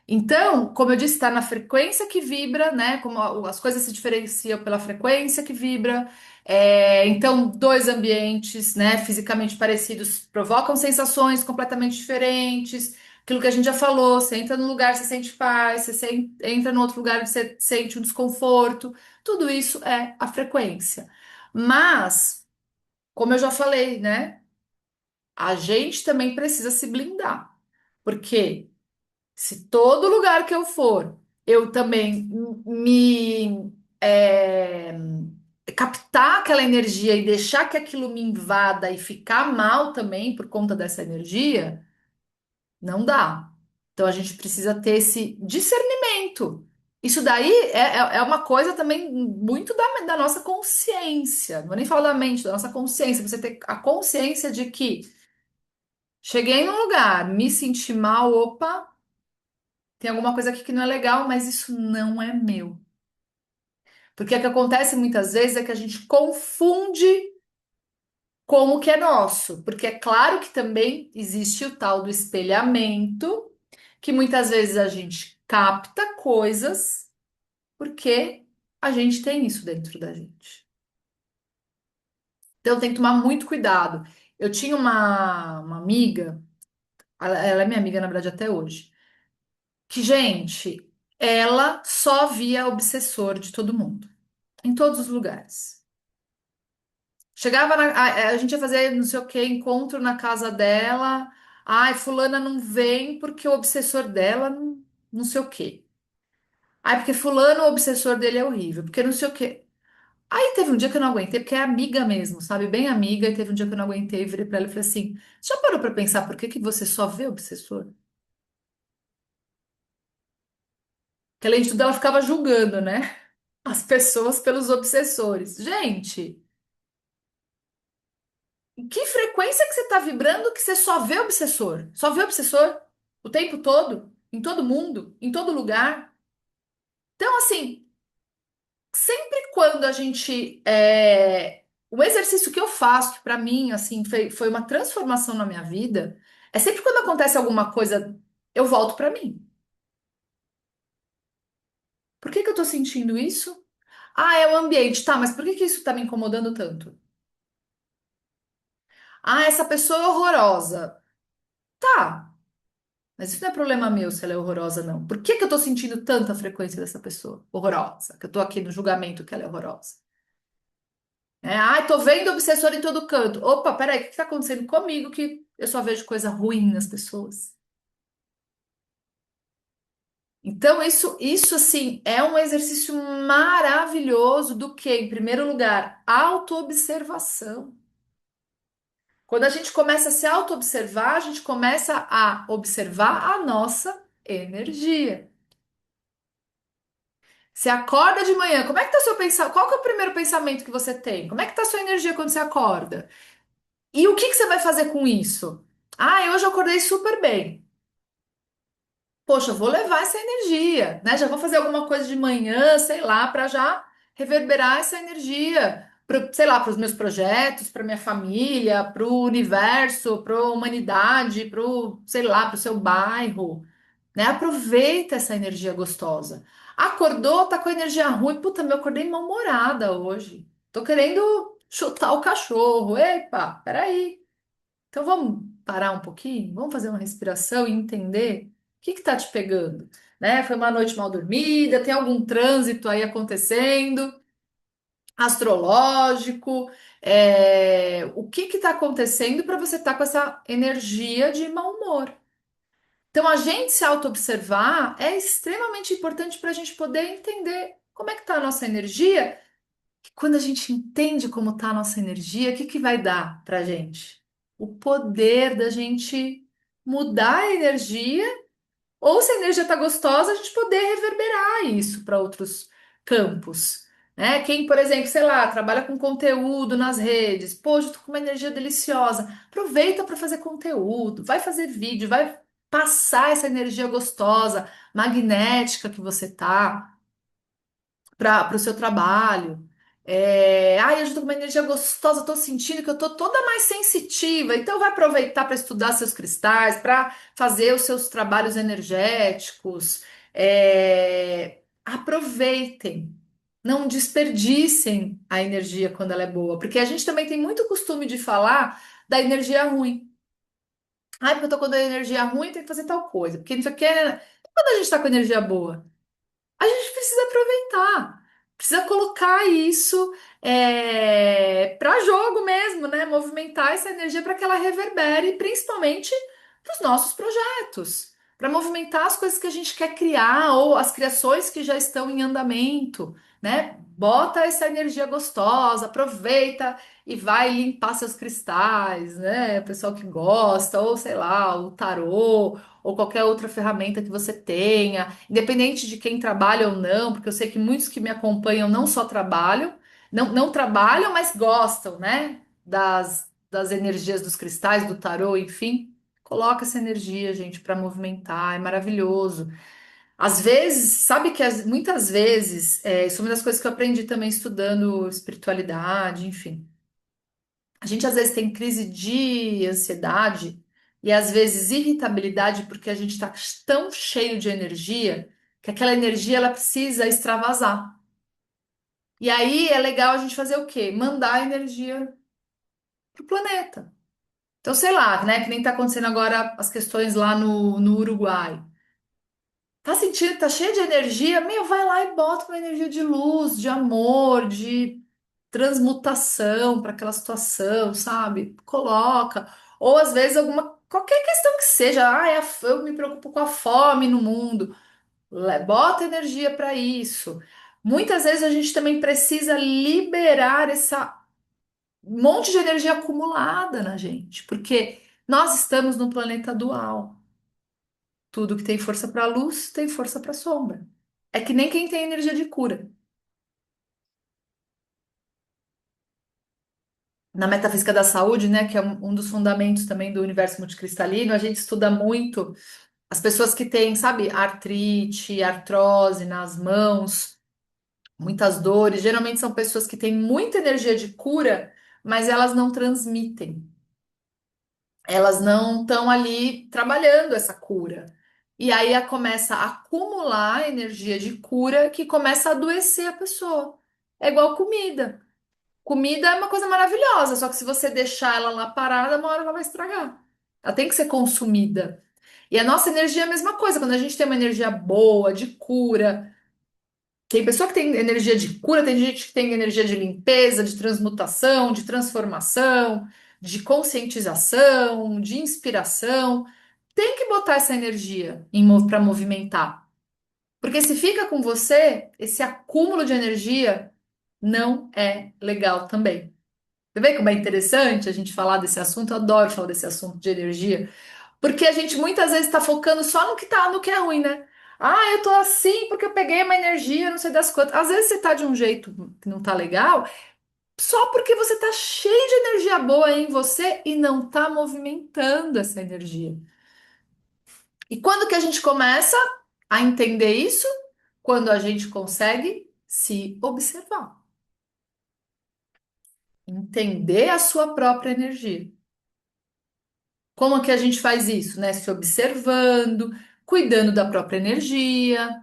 Então, como eu disse, está na frequência que vibra, né? Como as coisas se diferenciam pela frequência que vibra. Então, dois ambientes, né, fisicamente parecidos provocam sensações completamente diferentes. Aquilo que a gente já falou, você entra num lugar, você sente paz, entra no outro lugar, você sente um desconforto. Tudo isso é a frequência. Mas, como eu já falei, né? A gente também precisa se blindar. Porque se todo lugar que eu for, eu também me captar aquela energia e deixar que aquilo me invada e ficar mal também por conta dessa energia, não dá. Então a gente precisa ter esse discernimento. Isso daí é uma coisa também muito da nossa consciência. Não vou nem falar da mente, da nossa consciência. Você ter a consciência de que cheguei num lugar, me senti mal, opa. Tem alguma coisa aqui que não é legal, mas isso não é meu. Porque o que acontece muitas vezes é que a gente confunde com o que é nosso. Porque é claro que também existe o tal do espelhamento, que muitas vezes a gente capta coisas porque a gente tem isso dentro da gente. Então tem que tomar muito cuidado. Eu tinha uma amiga, ela é minha amiga, na verdade, até hoje, que, gente, ela só via obsessor de todo mundo. Em todos os lugares. Chegava a gente ia fazer não sei o que, encontro na casa dela. Ai, fulana não vem porque o obsessor dela não sei o quê. Ai, porque fulano, o obsessor dele é horrível, porque não sei o quê. Aí teve um dia que eu não aguentei, porque é amiga mesmo, sabe? Bem amiga, e teve um dia que eu não aguentei, virei pra ela e falei assim: já parou pra pensar por que que você só vê obsessor? Que além de tudo, ela ficava julgando, né? As pessoas pelos obsessores. Gente. Que frequência que você está vibrando que você só vê obsessor? Só vê obsessor o tempo todo, em todo mundo, em todo lugar. Então, assim, sempre quando a gente. O exercício que eu faço, que para mim, assim, foi uma transformação na minha vida, é sempre quando acontece alguma coisa, eu volto para mim. Por que que eu tô sentindo isso? Ah, é o ambiente. Tá, mas por que que isso tá me incomodando tanto? Ah, essa pessoa é horrorosa. Tá, mas isso não é problema meu se ela é horrorosa, não. Por que que eu tô sentindo tanta frequência dessa pessoa horrorosa? Que eu tô aqui no julgamento que ela é horrorosa. Ai, tô vendo obsessor em todo canto. Opa, peraí, o que que tá acontecendo comigo que eu só vejo coisa ruim nas pessoas? Então, isso assim, é um exercício maravilhoso do que, em primeiro lugar, autoobservação. Quando a gente começa a se auto-observar, a gente começa a observar a nossa energia. Você acorda de manhã, como é que tá seu pensamento? Qual que é o primeiro pensamento que você tem? Como é que tá a sua energia quando você acorda? E o que que você vai fazer com isso? Ah, hoje eu acordei super bem. Poxa, eu vou levar essa energia, né? Já vou fazer alguma coisa de manhã, sei lá, para já reverberar essa energia, sei lá, para os meus projetos, para minha família, para o universo, para a humanidade, para o, sei lá, para o seu bairro, né? Aproveita essa energia gostosa. Acordou, tá com a energia ruim, puta, eu acordei mal-humorada hoje. Tô querendo chutar o cachorro. Epa, peraí. Então vamos parar um pouquinho, vamos fazer uma respiração e entender o que está te pegando, né? Foi uma noite mal dormida, tem algum trânsito aí acontecendo, astrológico, o que está acontecendo para você estar com essa energia de mau humor? Então a gente se auto-observar é extremamente importante para a gente poder entender como é que está a nossa energia. Quando a gente entende como está a nossa energia, o que que vai dar para a gente? O poder da gente mudar a energia, ou se a energia está gostosa, a gente poder reverberar isso para outros campos. Né? Quem, por exemplo, sei lá, trabalha com conteúdo nas redes, poxa, eu tô com uma energia deliciosa. Aproveita para fazer conteúdo, vai fazer vídeo, vai passar essa energia gostosa, magnética que você tá para o seu trabalho. Eu já tô com uma energia gostosa, tô sentindo que eu tô toda mais sensitiva. Então, vai aproveitar para estudar seus cristais, para fazer os seus trabalhos energéticos. Aproveitem, não desperdicem a energia quando ela é boa, porque a gente também tem muito costume de falar da energia ruim. Ai, porque eu tô com a energia ruim, tem que fazer tal coisa. Porque não sei o que. Quando a gente tá com energia boa? A gente precisa aproveitar, precisa colocar isso para jogo mesmo, né? Movimentar essa energia para que ela reverbere, principalmente para os nossos projetos, para movimentar as coisas que a gente quer criar ou as criações que já estão em andamento, né? Bota essa energia gostosa, aproveita e vai limpar seus cristais, né? O pessoal que gosta, ou sei lá, o tarô, ou qualquer outra ferramenta que você tenha. Independente de quem trabalha ou não, porque eu sei que muitos que me acompanham não só trabalham, não trabalham, mas gostam, né? Das energias dos cristais, do tarô, enfim. Coloca essa energia, gente, para movimentar, é maravilhoso. Às vezes, sabe que muitas vezes, isso é uma das coisas que eu aprendi também estudando espiritualidade, enfim. A gente às vezes tem crise de ansiedade e às vezes irritabilidade porque a gente está tão cheio de energia que aquela energia ela precisa extravasar. E aí é legal a gente fazer o quê? Mandar a energia pro planeta. Então, sei lá, né? Que nem tá acontecendo agora as questões lá no Uruguai. Tá sentindo, tá cheio de energia? Meu, vai lá e bota uma energia de luz, de amor, de transmutação para aquela situação, sabe? Coloca. Ou às vezes alguma qualquer questão que seja, eu me preocupo com a fome no mundo. Bota energia para isso. Muitas vezes a gente também precisa liberar essa monte de energia acumulada na gente, porque nós estamos num planeta dual. Tudo que tem força para luz tem força para sombra. É que nem quem tem energia de cura. Na metafísica da saúde, né, que é um dos fundamentos também do universo multicristalino, a gente estuda muito as pessoas que têm, sabe, artrite, artrose nas mãos, muitas dores. Geralmente são pessoas que têm muita energia de cura, mas elas não transmitem. Elas não estão ali trabalhando essa cura. E aí começa a acumular energia de cura que começa a adoecer a pessoa. É igual comida. Comida é uma coisa maravilhosa, só que se você deixar ela lá parada, uma hora ela vai estragar. Ela tem que ser consumida. E a nossa energia é a mesma coisa. Quando a gente tem uma energia boa, de cura, tem pessoa que tem energia de cura, tem gente que tem energia de limpeza, de transmutação, de transformação, de conscientização, de inspiração. Tem que botar essa energia para movimentar. Porque se fica com você, esse acúmulo de energia não é legal também. Você vê como é interessante a gente falar desse assunto? Eu adoro falar desse assunto de energia, porque a gente muitas vezes está focando só no que tá, no que é ruim, né? Ah, eu tô assim porque eu peguei uma energia, não sei das quantas. Às vezes você tá de um jeito que não tá legal, só porque você tá cheio de energia boa em você e não tá movimentando essa energia. E quando que a gente começa a entender isso? Quando a gente consegue se observar, entender a sua própria energia. Como que a gente faz isso, né? Se observando, cuidando da própria energia,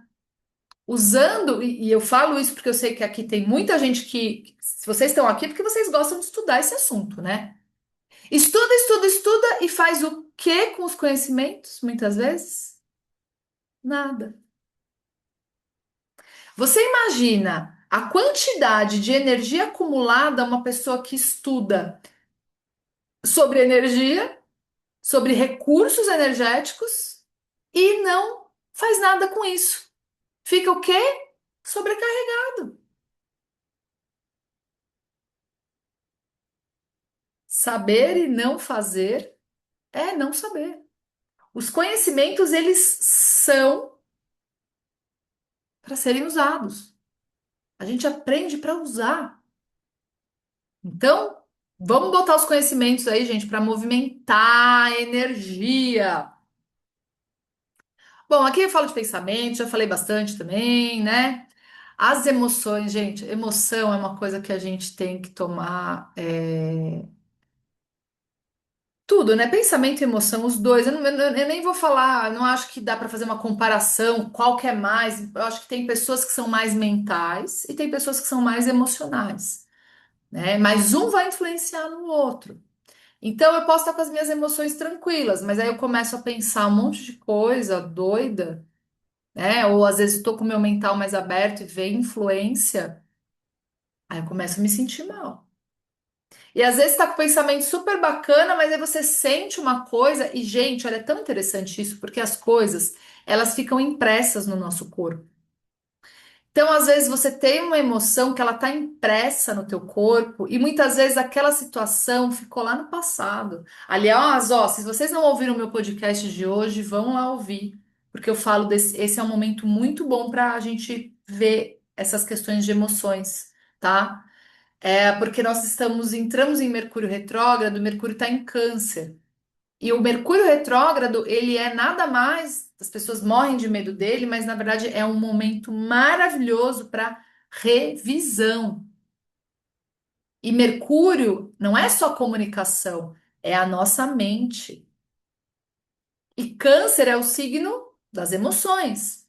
usando, e eu falo isso porque eu sei que aqui tem muita gente que, se vocês estão aqui, é porque vocês gostam de estudar esse assunto, né? Estuda, estuda, estuda e faz o que com os conhecimentos, muitas vezes? Nada. Você imagina a quantidade de energia acumulada uma pessoa que estuda sobre energia, sobre recursos energéticos e não faz nada com isso. Fica o quê? Sobrecarregado. Saber e não fazer é não saber. Os conhecimentos, eles são para serem usados. A gente aprende para usar. Então, vamos botar os conhecimentos aí, gente, para movimentar a energia. Bom, aqui eu falo de pensamento, já falei bastante também, né? As emoções, gente, emoção é uma coisa que a gente tem que tomar. Tudo, né? Pensamento e emoção, os dois. Eu nem vou falar, não acho que dá para fazer uma comparação, qual que é mais. Eu acho que tem pessoas que são mais mentais e tem pessoas que são mais emocionais, né? Mas um vai influenciar no outro. Então eu posso estar com as minhas emoções tranquilas, mas aí eu começo a pensar um monte de coisa doida, né? Ou às vezes estou com o meu mental mais aberto e vem influência, aí eu começo a me sentir mal. E às vezes tá com o pensamento super bacana, mas aí você sente uma coisa, e gente, olha, é tão interessante isso, porque as coisas, elas ficam impressas no nosso corpo. Então, às vezes você tem uma emoção que ela tá impressa no teu corpo, e muitas vezes aquela situação ficou lá no passado. Aliás, ó, se vocês não ouviram o meu podcast de hoje, vão lá ouvir, porque eu falo desse, esse é um momento muito bom para a gente ver essas questões de emoções, tá? É porque nós entramos em Mercúrio retrógrado, Mercúrio está em Câncer. E o Mercúrio retrógrado, ele é nada mais, as pessoas morrem de medo dele, mas na verdade é um momento maravilhoso para revisão. E Mercúrio não é só comunicação, é a nossa mente. E Câncer é o signo das emoções.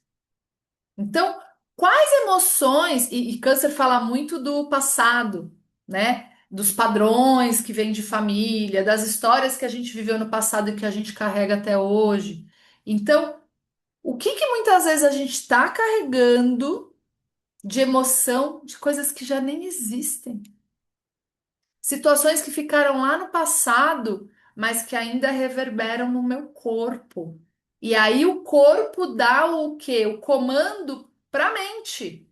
Então, quais emoções, e Câncer fala muito do passado, né? Dos padrões que vêm de família, das histórias que a gente viveu no passado e que a gente carrega até hoje. Então, o que que muitas vezes a gente está carregando de emoção de coisas que já nem existem? Situações que ficaram lá no passado, mas que ainda reverberam no meu corpo. E aí o corpo dá o quê? O comando para a mente.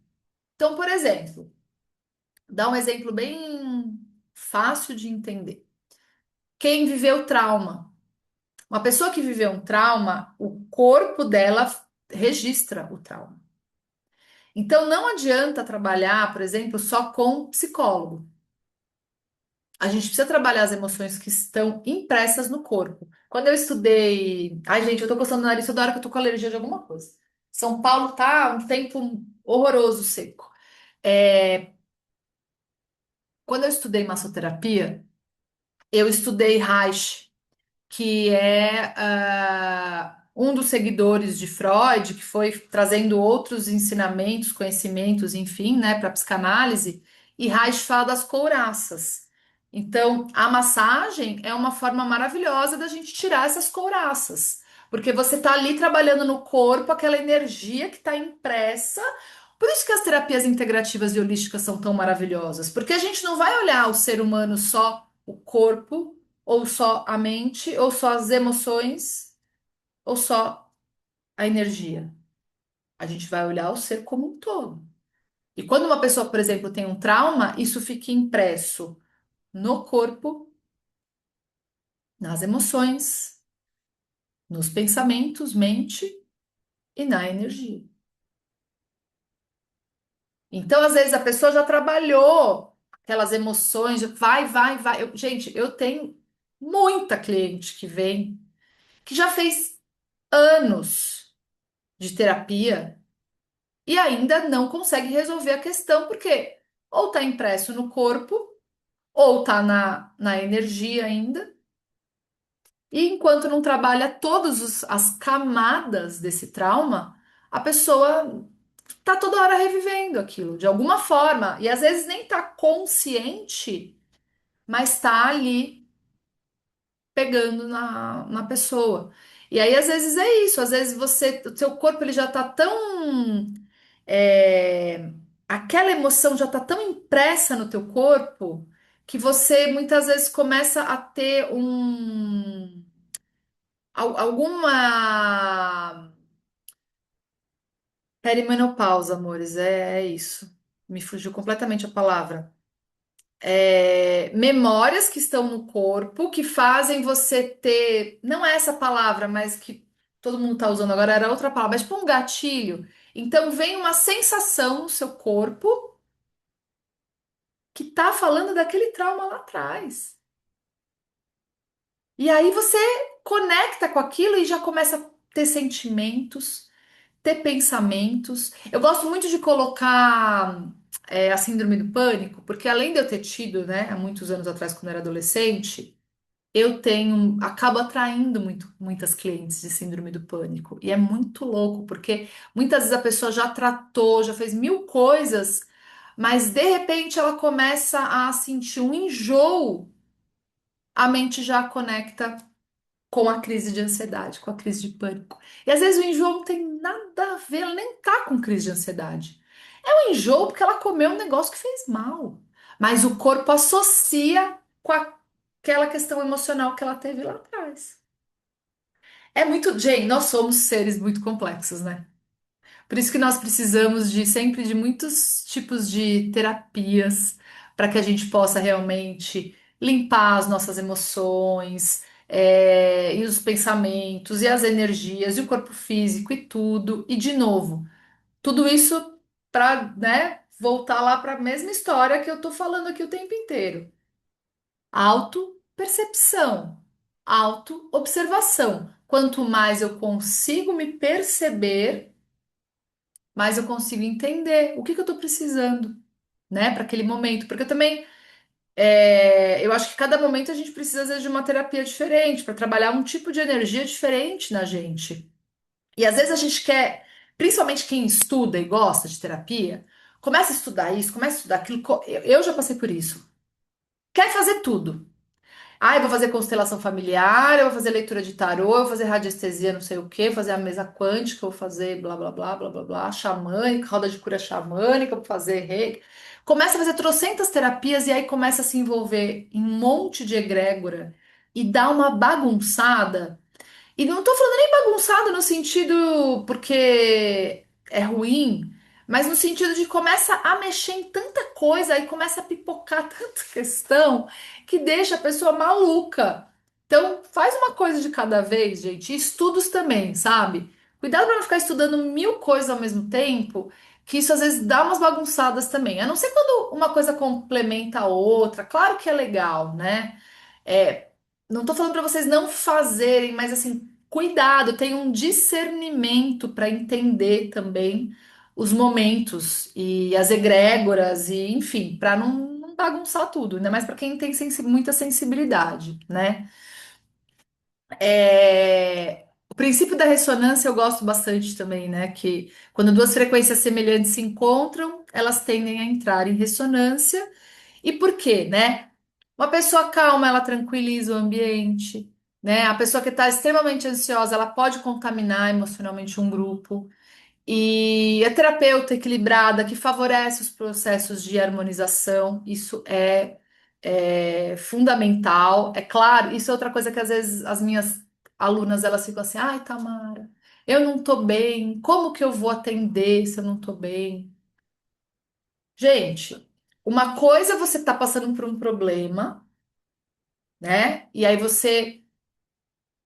Então, por exemplo, dá um exemplo bem fácil de entender. Quem viveu trauma? Uma pessoa que viveu um trauma, o corpo dela registra o trauma. Então, não adianta trabalhar, por exemplo, só com psicólogo. A gente precisa trabalhar as emoções que estão impressas no corpo. Quando eu estudei. Ai, gente, eu tô coçando o nariz toda hora que eu tô com alergia de alguma coisa. São Paulo tá um tempo horroroso seco. É, quando eu estudei massoterapia, eu estudei Reich, que é. um dos seguidores de Freud, que foi trazendo outros ensinamentos, conhecimentos, enfim, né, para psicanálise, e Reich fala das couraças. Então, a massagem é uma forma maravilhosa da gente tirar essas couraças, porque você está ali trabalhando no corpo aquela energia que está impressa. Por isso que as terapias integrativas e holísticas são tão maravilhosas, porque a gente não vai olhar o ser humano só o corpo, ou só a mente, ou só as emoções, ou só a energia. A gente vai olhar o ser como um todo. E quando uma pessoa, por exemplo, tem um trauma, isso fica impresso no corpo, nas emoções, nos pensamentos, mente e na energia. Então, às vezes, a pessoa já trabalhou aquelas emoções, vai, vai, vai. Gente, eu tenho muita cliente que vem, que já fez anos de terapia e ainda não consegue resolver a questão, porque ou está impresso no corpo, ou está na energia ainda, e enquanto não trabalha todas as camadas desse trauma, a pessoa está toda hora revivendo aquilo, de alguma forma, e às vezes nem está consciente, mas está ali pegando na pessoa. E aí, às vezes, é isso, às vezes o seu corpo ele já está tão aquela emoção já está tão impressa no teu corpo que você muitas vezes começa a ter alguma perimenopausa, amores, é isso. Me fugiu completamente a palavra. Memórias que estão no corpo que fazem você ter, não é essa palavra, mas que todo mundo está usando agora, era outra palavra, mas tipo um gatilho. Então vem uma sensação no seu corpo que tá falando daquele trauma lá atrás. E aí você conecta com aquilo e já começa a ter sentimentos, ter pensamentos. Eu gosto muito de colocar a síndrome do pânico, porque além de eu ter tido, né, há muitos anos atrás, quando eu era adolescente, acabo atraindo muitas clientes de síndrome do pânico. E é muito louco, porque muitas vezes a pessoa já tratou, já fez mil coisas, mas de repente ela começa a sentir um enjoo, a mente já conecta com a crise de ansiedade, com a crise de pânico. E às vezes o enjoo não tem nada a ver, ela nem tá com crise de ansiedade. É um enjoo porque ela comeu um negócio que fez mal. Mas o corpo associa com aquela questão emocional que ela teve lá atrás. É muito, Jane, nós somos seres muito complexos, né? Por isso que nós precisamos de sempre de muitos tipos de terapias para que a gente possa realmente limpar as nossas emoções, e os pensamentos, e as energias, e o corpo físico, e tudo. E de novo, tudo isso para, né, voltar lá para a mesma história que eu tô falando aqui o tempo inteiro. Autopercepção, autoobservação. Quanto mais eu consigo me perceber, mas eu consigo entender o que que eu tô precisando, né, para aquele momento. Porque eu também, eu acho que cada momento a gente precisa, às vezes, de uma terapia diferente, para trabalhar um tipo de energia diferente na gente. E às vezes a gente quer, principalmente quem estuda e gosta de terapia, começa a estudar isso, começa a estudar aquilo. Eu já passei por isso. Quer fazer tudo. Ah, eu vou fazer constelação familiar, eu vou fazer leitura de tarô, eu vou fazer radiestesia, não sei o quê, fazer a mesa quântica, eu vou fazer blá blá blá blá blá blá, xamânica, roda de cura xamânica, eu vou fazer reiki. Começa a fazer trocentas terapias e aí começa a se envolver em um monte de egrégora e dá uma bagunçada. E não tô falando nem bagunçado no sentido porque é ruim, mas no sentido de começa a mexer em tanta coisa e começa a pipocar tanta questão que deixa a pessoa maluca. Então, faz uma coisa de cada vez, gente. E estudos também, sabe? Cuidado para não ficar estudando mil coisas ao mesmo tempo, que isso às vezes dá umas bagunçadas também. A não ser quando uma coisa complementa a outra. Claro que é legal, né? É, não tô falando para vocês não fazerem, mas assim, cuidado, tenha um discernimento para entender também os momentos e as egrégoras e, enfim, para não bagunçar tudo, ainda mais para quem tem muita sensibilidade, né? princípio da ressonância eu gosto bastante também, né? Que quando duas frequências semelhantes se encontram, elas tendem a entrar em ressonância. E por quê, né? Uma pessoa calma, ela tranquiliza o ambiente, né? A pessoa que está extremamente ansiosa, ela pode contaminar emocionalmente um grupo. E a terapeuta equilibrada que favorece os processos de harmonização, isso é fundamental. É claro, isso é outra coisa que às vezes as minhas alunas elas ficam assim, ai, Tamara, eu não tô bem, como que eu vou atender se eu não tô bem? Gente, uma coisa é você tá passando por um problema, né? E aí você,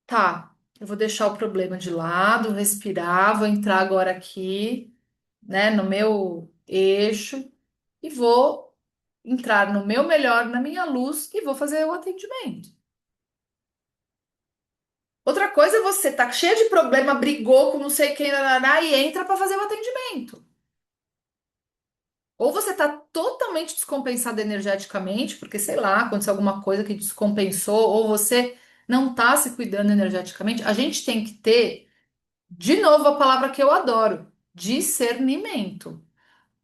tá, eu vou deixar o problema de lado, respirar, vou entrar agora aqui, né, no meu eixo e vou entrar no meu melhor, na minha luz e vou fazer o atendimento. Outra coisa é você tá cheio de problema, brigou com não sei quem, nananá, e entra para fazer o atendimento. Ou você tá totalmente descompensado energeticamente, porque sei lá, aconteceu alguma coisa que descompensou, ou você não tá se cuidando energeticamente. A gente tem que ter, de novo, a palavra que eu adoro, discernimento.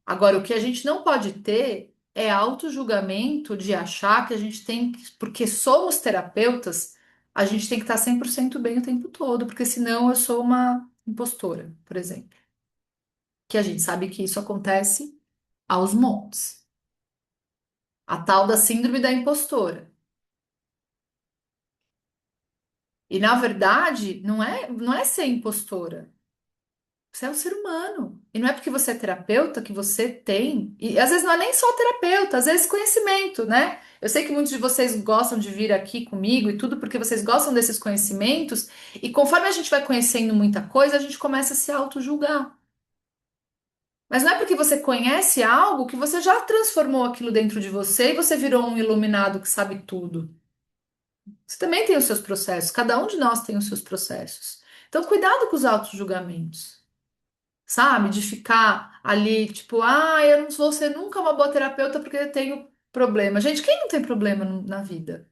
Agora, o que a gente não pode ter é auto-julgamento de achar que a gente tem que, porque somos terapeutas, a gente tem que estar 100% bem o tempo todo, porque senão eu sou uma impostora, por exemplo. Que a gente sabe que isso acontece aos montes. A tal da síndrome da impostora. E na verdade, não é ser impostora. Você é um ser humano. E não é porque você é terapeuta que você tem. E às vezes não é nem só terapeuta, às vezes conhecimento, né? Eu sei que muitos de vocês gostam de vir aqui comigo e tudo porque vocês gostam desses conhecimentos. E conforme a gente vai conhecendo muita coisa, a gente começa a se auto-julgar. Mas não é porque você conhece algo que você já transformou aquilo dentro de você e você virou um iluminado que sabe tudo. Você também tem os seus processos, cada um de nós tem os seus processos. Então, cuidado com os auto-julgamentos. Sabe? De ficar ali, tipo, eu não vou ser nunca uma boa terapeuta porque eu tenho problema. Gente, quem não tem problema na vida?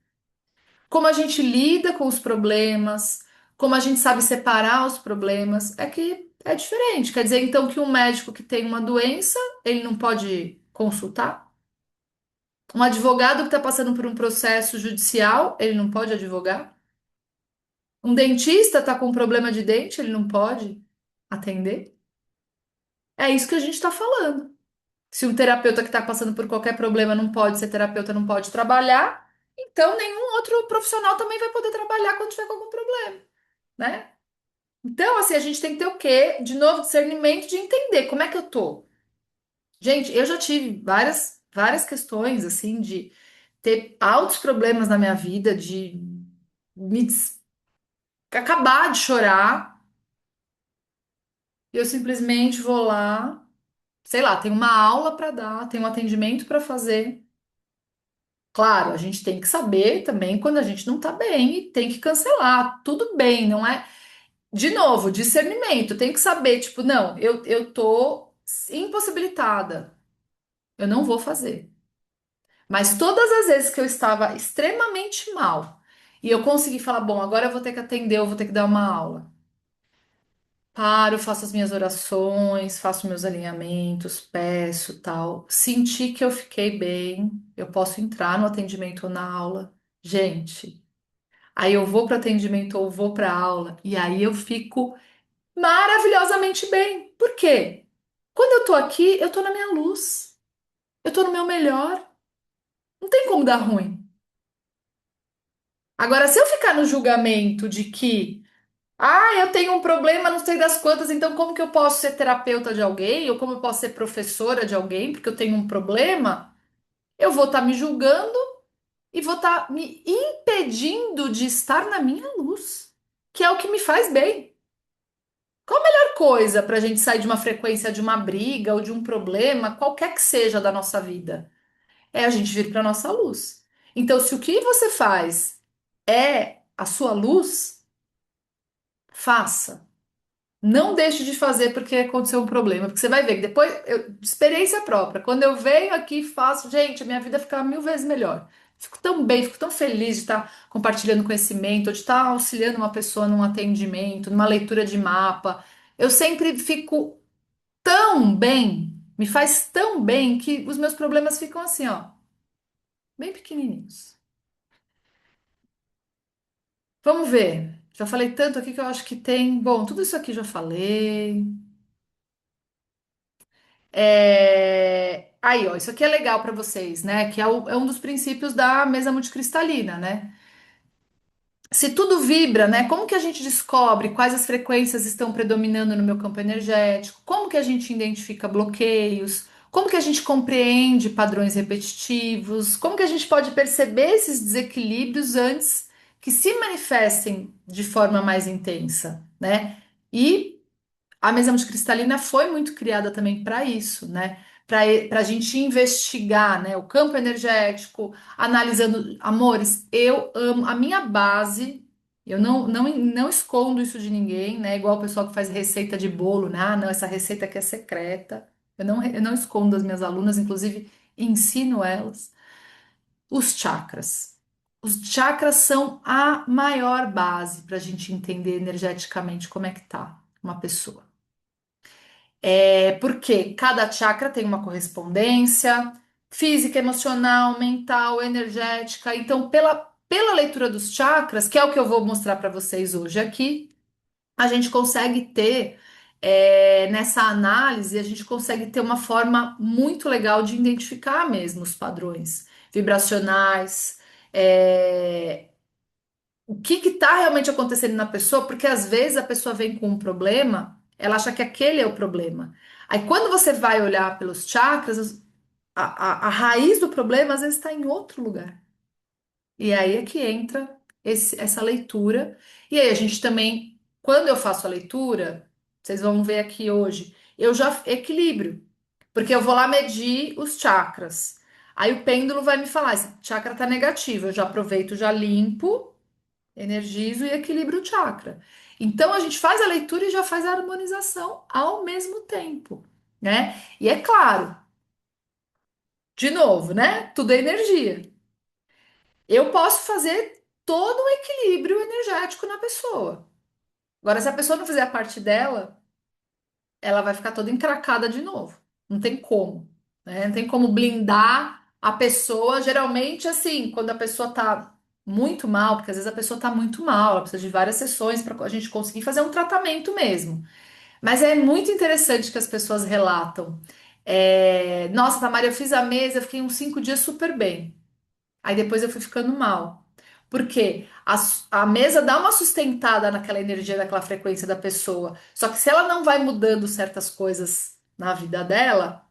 Como a gente lida com os problemas, como a gente sabe separar os problemas, é que é diferente. Quer dizer, então, que um médico que tem uma doença, ele não pode consultar? Um advogado que está passando por um processo judicial, ele não pode advogar? Um dentista está com um problema de dente, ele não pode atender? É isso que a gente está falando. Se um terapeuta que está passando por qualquer problema não pode ser terapeuta, não pode trabalhar, então nenhum outro profissional também vai poder trabalhar quando tiver com algum problema, né? Então, assim, a gente tem que ter o quê? De novo, discernimento de entender como é que eu tô. Gente, eu já tive várias questões, assim, de ter altos problemas na minha vida, de acabar de chorar, e eu simplesmente vou lá, sei lá, tem uma aula para dar, tem um atendimento para fazer. Claro, a gente tem que saber também quando a gente não tá bem e tem que cancelar. Tudo bem, não é? De novo, discernimento. Tem que saber, tipo, não, eu tô impossibilitada. Eu não vou fazer. Mas todas as vezes que eu estava extremamente mal e eu consegui falar, bom, agora eu vou ter que atender, eu vou ter que dar uma aula. Paro, faço as minhas orações, faço meus alinhamentos, peço, tal. Senti que eu fiquei bem, eu posso entrar no atendimento ou na aula. Gente, aí eu vou para atendimento ou vou para aula e aí eu fico maravilhosamente bem. Por quê? Quando eu tô aqui, eu tô na minha luz. Eu tô no meu melhor. Não tem como dar ruim. Agora, se eu ficar no julgamento de que, eu tenho um problema, não sei das quantas, então como que eu posso ser terapeuta de alguém ou como eu posso ser professora de alguém porque eu tenho um problema? Eu vou estar me julgando e vou estar me impedindo de estar na minha luz, que é o que me faz bem. Qual a melhor coisa para a gente sair de uma frequência de uma briga ou de um problema, qualquer que seja da nossa vida? É a gente vir para nossa luz. Então, se o que você faz é a sua luz, faça. Não deixe de fazer porque aconteceu um problema, porque você vai ver que depois, de experiência própria, quando eu venho aqui e faço, gente, a minha vida fica 1000 vezes melhor. Fico tão bem, fico tão feliz de estar compartilhando conhecimento, de estar auxiliando uma pessoa num atendimento, numa leitura de mapa. Eu sempre fico tão bem, me faz tão bem que os meus problemas ficam assim, ó, bem pequenininhos. Vamos ver. Já falei tanto aqui que eu acho que tem. Bom, tudo isso aqui já falei. Aí, ó, isso aqui é legal para vocês, né? Que é, é um dos princípios da mesa multicristalina, né? Se tudo vibra, né? Como que a gente descobre quais as frequências estão predominando no meu campo energético? Como que a gente identifica bloqueios? Como que a gente compreende padrões repetitivos? Como que a gente pode perceber esses desequilíbrios antes que se manifestem de forma mais intensa, né? E a mesa multicristalina foi muito criada também para isso, né? Para a gente investigar, né, o campo energético, analisando. Amores, eu amo a minha base. Eu não escondo isso de ninguém, né? Igual o pessoal que faz receita de bolo, né? Ah, não, essa receita aqui é secreta. Eu não escondo as minhas alunas, inclusive ensino elas. Os chakras. Os chakras são a maior base para a gente entender energeticamente como é que tá uma pessoa. É porque cada chakra tem uma correspondência física, emocional, mental, energética. Então, pela leitura dos chakras, que é o que eu vou mostrar para vocês hoje aqui, a gente consegue ter, nessa análise, a gente consegue ter uma forma muito legal de identificar mesmo os padrões vibracionais, é, o que está realmente acontecendo na pessoa, porque às vezes a pessoa vem com um problema, ela acha que aquele é o problema. Aí quando você vai olhar pelos chakras, a raiz do problema às vezes está em outro lugar. E aí é que entra essa leitura. E aí a gente também, quando eu faço a leitura, vocês vão ver aqui hoje, eu já equilíbrio, porque eu vou lá medir os chakras. Aí o pêndulo vai me falar, esse chakra tá negativo, eu já aproveito, já limpo, energizo e equilibro o chakra. Então a gente faz a leitura e já faz a harmonização ao mesmo tempo, né? E é claro, de novo, né? Tudo é energia. Eu posso fazer todo o equilíbrio energético na pessoa. Agora, se a pessoa não fizer a parte dela, ela vai ficar toda encracada de novo. Não tem como, né? Não tem como blindar a pessoa. Geralmente, assim, quando a pessoa tá muito mal, porque às vezes a pessoa tá muito mal, ela precisa de várias sessões para a gente conseguir fazer um tratamento mesmo. Mas é muito interessante que as pessoas relatam. Nossa, Tamara, eu fiz a mesa, eu fiquei uns 5 dias super bem. Aí depois eu fui ficando mal. Porque a mesa dá uma sustentada naquela energia, naquela frequência da pessoa. Só que se ela não vai mudando certas coisas na vida dela,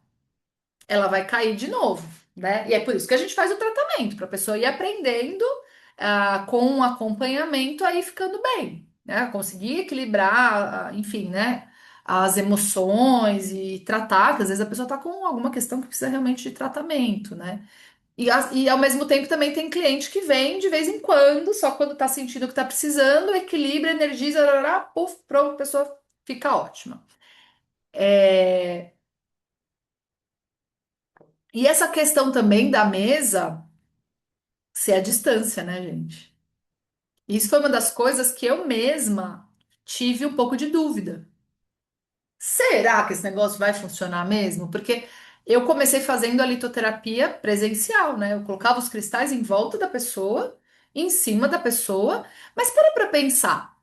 ela vai cair de novo, né? E é por isso que a gente faz o tratamento, para a pessoa ir aprendendo, com um acompanhamento, aí ficando bem, né? Conseguir equilibrar, enfim, né? As emoções e tratar, que às vezes a pessoa está com alguma questão que precisa realmente de tratamento, né? E ao mesmo tempo também tem cliente que vem de vez em quando, só quando tá sentindo que tá precisando, equilibra, energiza, arará, puf, pronto, a pessoa fica ótima. É, E essa questão também da mesa ser a distância, né, gente? Isso foi uma das coisas que eu mesma tive um pouco de dúvida. Será que esse negócio vai funcionar mesmo? Porque eu comecei fazendo a litoterapia presencial, né? Eu colocava os cristais em volta da pessoa, em cima da pessoa, mas para pensar.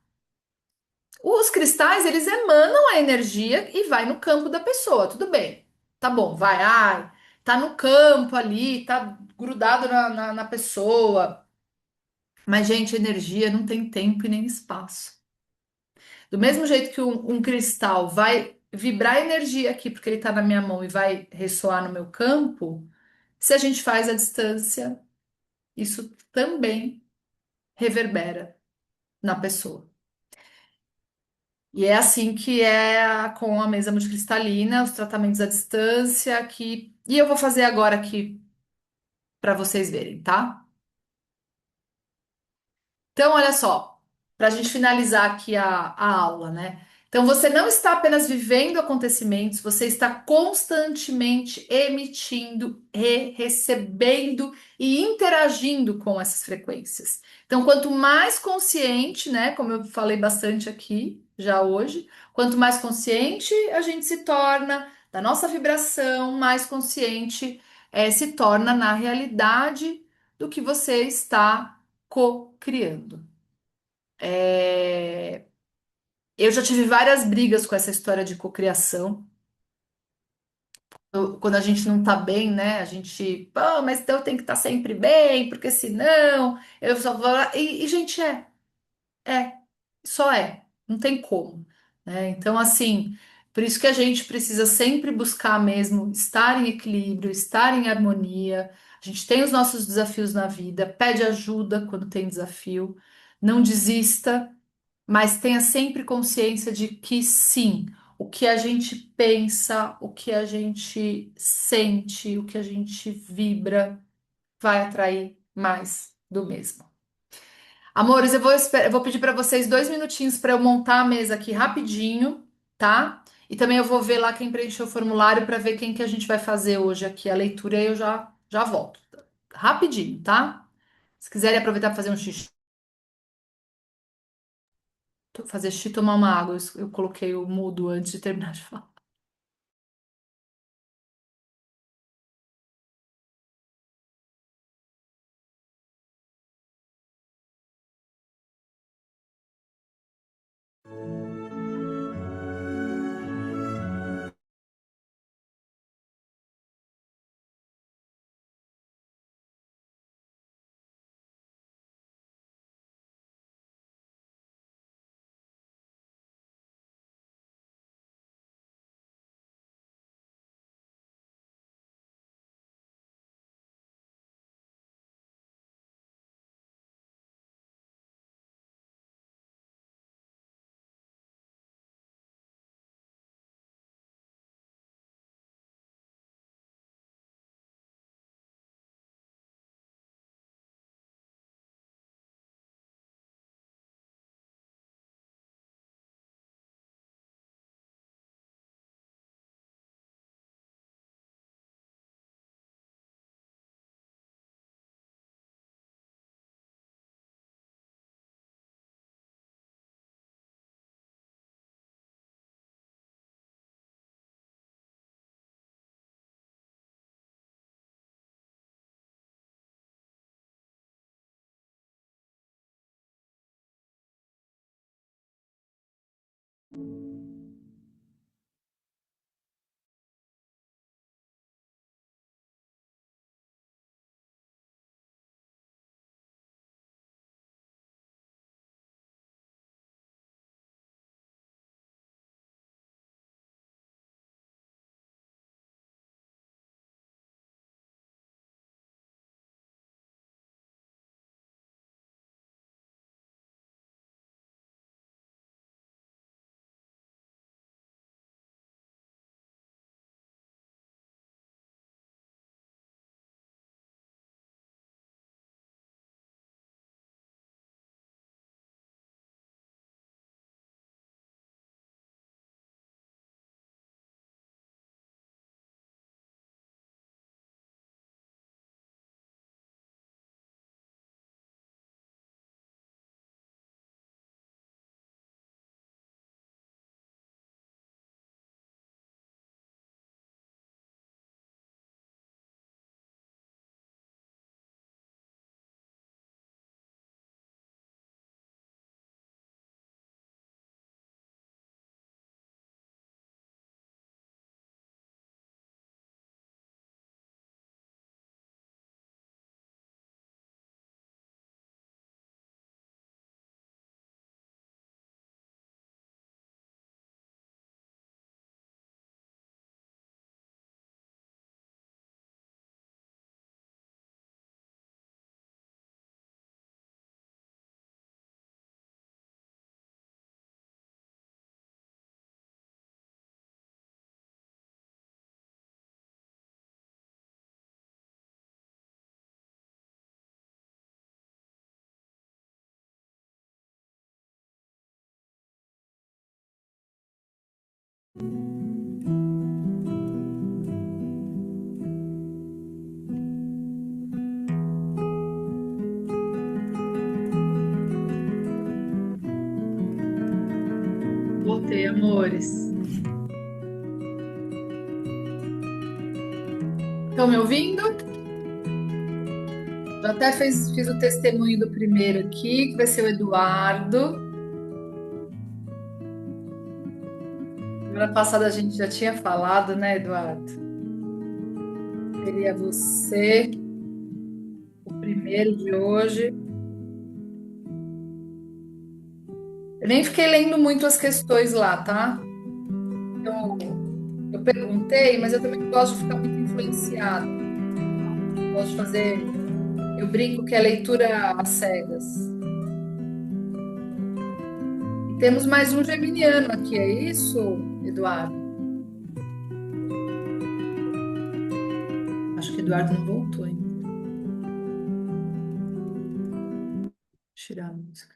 Os cristais, eles emanam a energia e vai no campo da pessoa, tudo bem. Tá bom, vai, ai, tá no campo ali, tá grudado na pessoa. Mas, gente, energia não tem tempo e nem espaço. Do mesmo jeito que um cristal vai vibrar energia aqui, porque ele tá na minha mão e vai ressoar no meu campo, se a gente faz a distância, isso também reverbera na pessoa. E é assim que é com a mesa multicristalina, os tratamentos à distância aqui. E eu vou fazer agora aqui para vocês verem, tá? Então, olha só, para a gente finalizar aqui a aula, né? Então você não está apenas vivendo acontecimentos, você está constantemente emitindo e recebendo e interagindo com essas frequências. Então, quanto mais consciente, né, como eu falei bastante aqui já hoje, quanto mais consciente a gente se torna da nossa vibração, mais consciente se torna na realidade do que você está co-criando. É, eu já tive várias brigas com essa história de cocriação. Quando a gente não tá bem, né? A gente, pô, mas então eu tenho que estar sempre bem, porque senão eu só vou lá. Gente, é, só é, não tem como, né? Então, assim, por isso que a gente precisa sempre buscar mesmo estar em equilíbrio, estar em harmonia. A gente tem os nossos desafios na vida, pede ajuda quando tem desafio, não desista. Mas tenha sempre consciência de que sim, o que a gente pensa, o que a gente sente, o que a gente vibra, vai atrair mais do mesmo. Amores, eu vou pedir para vocês 2 minutinhos para eu montar a mesa aqui rapidinho, tá? E também eu vou ver lá quem preencheu o formulário para ver quem que a gente vai fazer hoje aqui a leitura e eu já volto. Rapidinho, tá? Se quiserem aproveitar para fazer um xixi, fazer xixi, tomar uma água, eu coloquei o mudo antes de terminar de falar. Voltei, amores. Estão me ouvindo? Já até fiz o testemunho do primeiro aqui, que vai ser o Eduardo. Semana passada a gente já tinha falado, né, Eduardo? Seria você o primeiro de hoje. Eu nem fiquei lendo muito as questões lá, tá? Eu perguntei, mas eu também não gosto de ficar muito influenciada. Gosto de fazer. Eu brinco que é leitura às cegas. E temos mais um geminiano aqui, é isso, Eduardo? Acho que o Eduardo não voltou ainda. Tirar a música.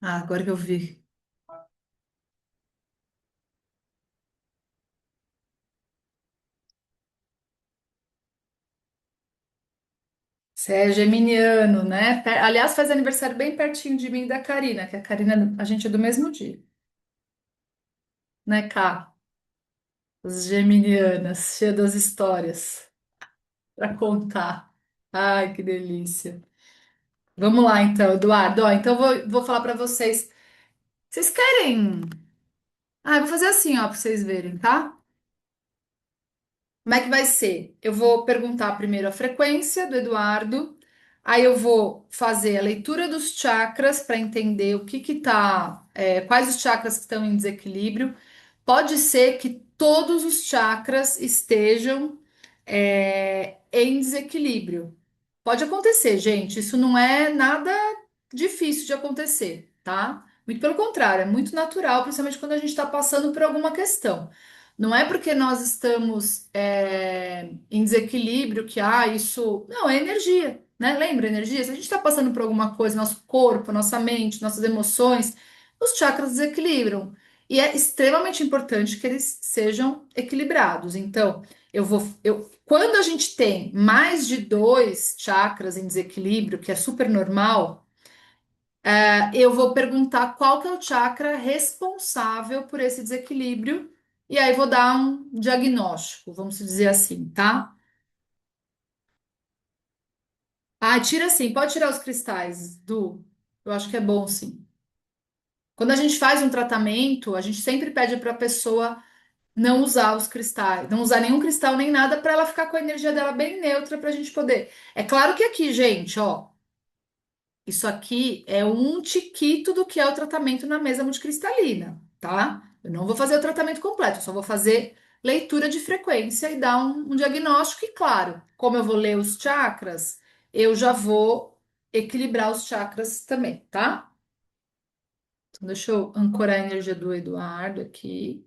Ah, agora que eu vi. Você é geminiano, né? Aliás, faz aniversário bem pertinho de mim e da Karina, que a Karina, a gente é do mesmo dia, né, Cá? As geminianas, cheias das histórias para contar. Ai, que delícia. Vamos lá, então, Eduardo. Ó, então, vou falar para vocês. Vocês querem? Ah, eu vou fazer assim, ó, para vocês verem, tá? Como é que vai ser? Eu vou perguntar primeiro a frequência do Eduardo, aí eu vou fazer a leitura dos chakras para entender o que que tá, quais os chakras que estão em desequilíbrio. Pode ser que todos os chakras estejam, em desequilíbrio. Pode acontecer, gente. Isso não é nada difícil de acontecer, tá? Muito pelo contrário, é muito natural, principalmente quando a gente está passando por alguma questão. Não é porque nós estamos, em desequilíbrio que, isso. Não, é energia, né? Lembra energia? Se a gente está passando por alguma coisa, nosso corpo, nossa mente, nossas emoções, os chakras desequilibram. E é extremamente importante que eles sejam equilibrados. Então, quando a gente tem mais de dois chakras em desequilíbrio, que é super normal, eu vou perguntar qual que é o chakra responsável por esse desequilíbrio, e aí vou dar um diagnóstico, vamos dizer assim, tá? Ah, tira sim, pode tirar os cristais, Du. Eu acho que é bom sim. Quando a gente faz um tratamento, a gente sempre pede para a pessoa não usar os cristais, não usar nenhum cristal nem nada para ela ficar com a energia dela bem neutra para a gente poder. É claro que aqui, gente, ó. Isso aqui é um tiquito do que é o tratamento na mesa multicristalina, tá? Eu não vou fazer o tratamento completo, eu só vou fazer leitura de frequência e dar um diagnóstico. E claro, como eu vou ler os chakras, eu já vou equilibrar os chakras também, tá? Então, deixa eu ancorar a energia do Eduardo aqui.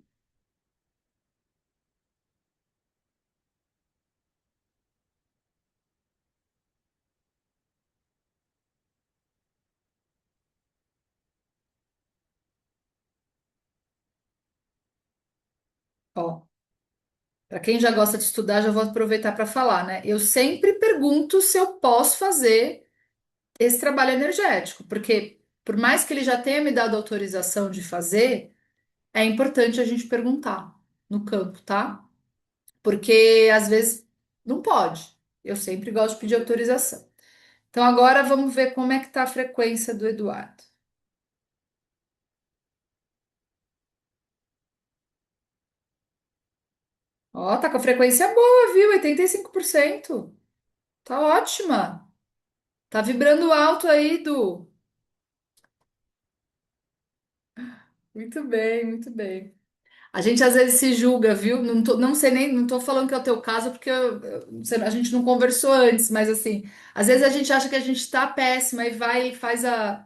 Ó, para quem já gosta de estudar, já vou aproveitar para falar, né? Eu sempre pergunto se eu posso fazer esse trabalho energético, porque por mais que ele já tenha me dado autorização de fazer, é importante a gente perguntar no campo, tá? Porque às vezes não pode. Eu sempre gosto de pedir autorização. Então agora vamos ver como é que tá a frequência do Eduardo. Ó, tá com a frequência boa, viu? 85%. Tá ótima. Tá vibrando alto aí, Du. Muito bem, muito bem. A gente às vezes se julga, viu? Não sei nem, não tô falando que é o teu caso, porque a gente não conversou antes, mas assim, às vezes a gente acha que a gente tá péssima e vai e faz a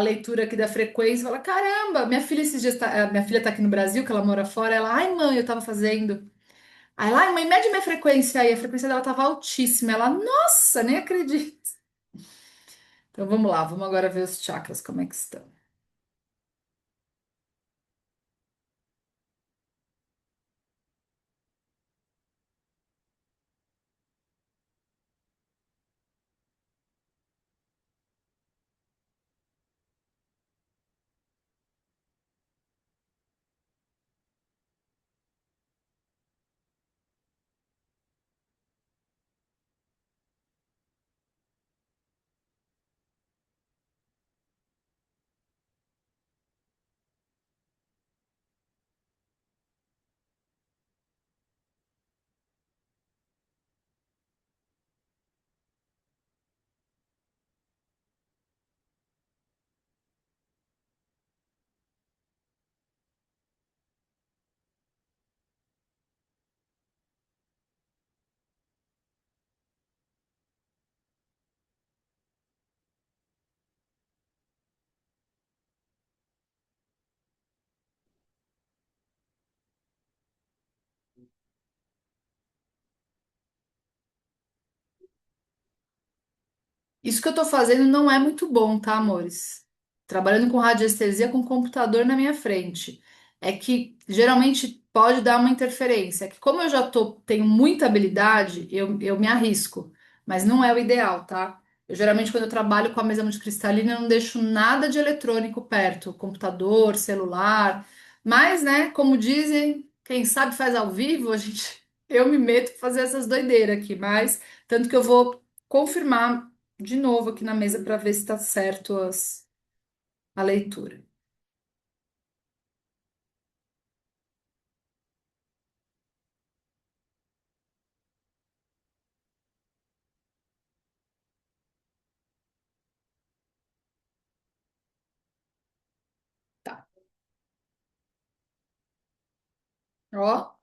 leitura aqui da frequência e fala: caramba, minha filha esses dias minha filha tá aqui no Brasil, que ela mora fora, ela, ai mãe, eu tava fazendo. Aí lá, ai mãe, mede minha frequência aí, a frequência dela tava altíssima. Ela, nossa, nem acredito. Então vamos lá, vamos agora ver os chakras, como é que estão. Isso que eu tô fazendo não é muito bom, tá, amores? Trabalhando com radiestesia com computador na minha frente. É que geralmente pode dar uma interferência. É que como eu já tenho muita habilidade, eu me arrisco. Mas não é o ideal, tá? Eu geralmente, quando eu trabalho com a mesa multicristalina, eu não deixo nada de eletrônico perto, computador, celular. Mas, né, como dizem, quem sabe faz ao vivo, a gente, eu me meto pra fazer essas doideiras aqui, mas tanto que eu vou confirmar de novo aqui na mesa para ver se está certo a leitura. Tá. Ó,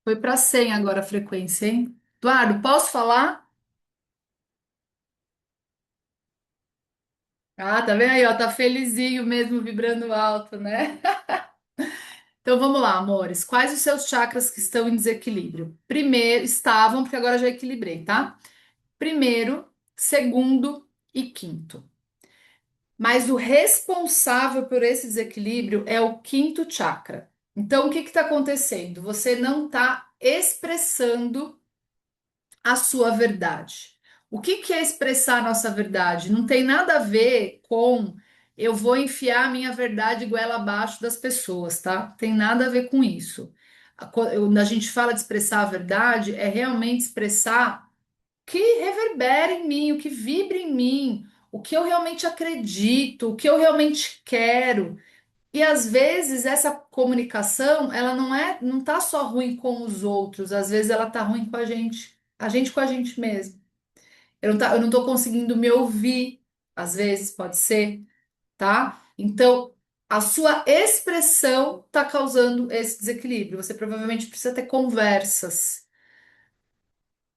foi para 100 agora a frequência, hein? Eduardo, posso falar? Ah, tá vendo aí, ó, tá felizinho mesmo, vibrando alto, né? Então vamos lá, amores. Quais os seus chakras que estão em desequilíbrio? Primeiro, estavam, porque agora já equilibrei, tá? Primeiro, segundo e quinto. Mas o responsável por esse desequilíbrio é o quinto chakra. Então, o que está acontecendo? Você não está expressando a sua verdade. O que é expressar a nossa verdade? Não tem nada a ver com eu vou enfiar a minha verdade goela abaixo das pessoas, tá? Tem nada a ver com isso. Quando a gente fala de expressar a verdade, é realmente expressar que reverbera em mim, o que vibra em mim, o que eu realmente acredito, o que eu realmente quero. E às vezes essa comunicação, ela não tá só ruim com os outros, às vezes ela tá ruim com a gente com a gente mesmo. Eu não tô conseguindo me ouvir, às vezes pode ser, tá? Então, a sua expressão tá causando esse desequilíbrio. Você provavelmente precisa ter conversas.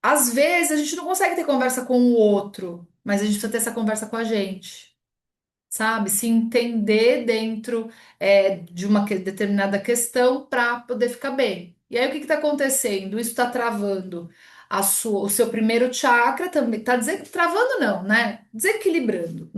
Às vezes a gente não consegue ter conversa com o outro, mas a gente precisa ter essa conversa com a gente, sabe? Se entender dentro de uma determinada questão para poder ficar bem. E aí o que está acontecendo? Isso está travando o seu primeiro chakra também. Está travando, não, né? Desequilibrando.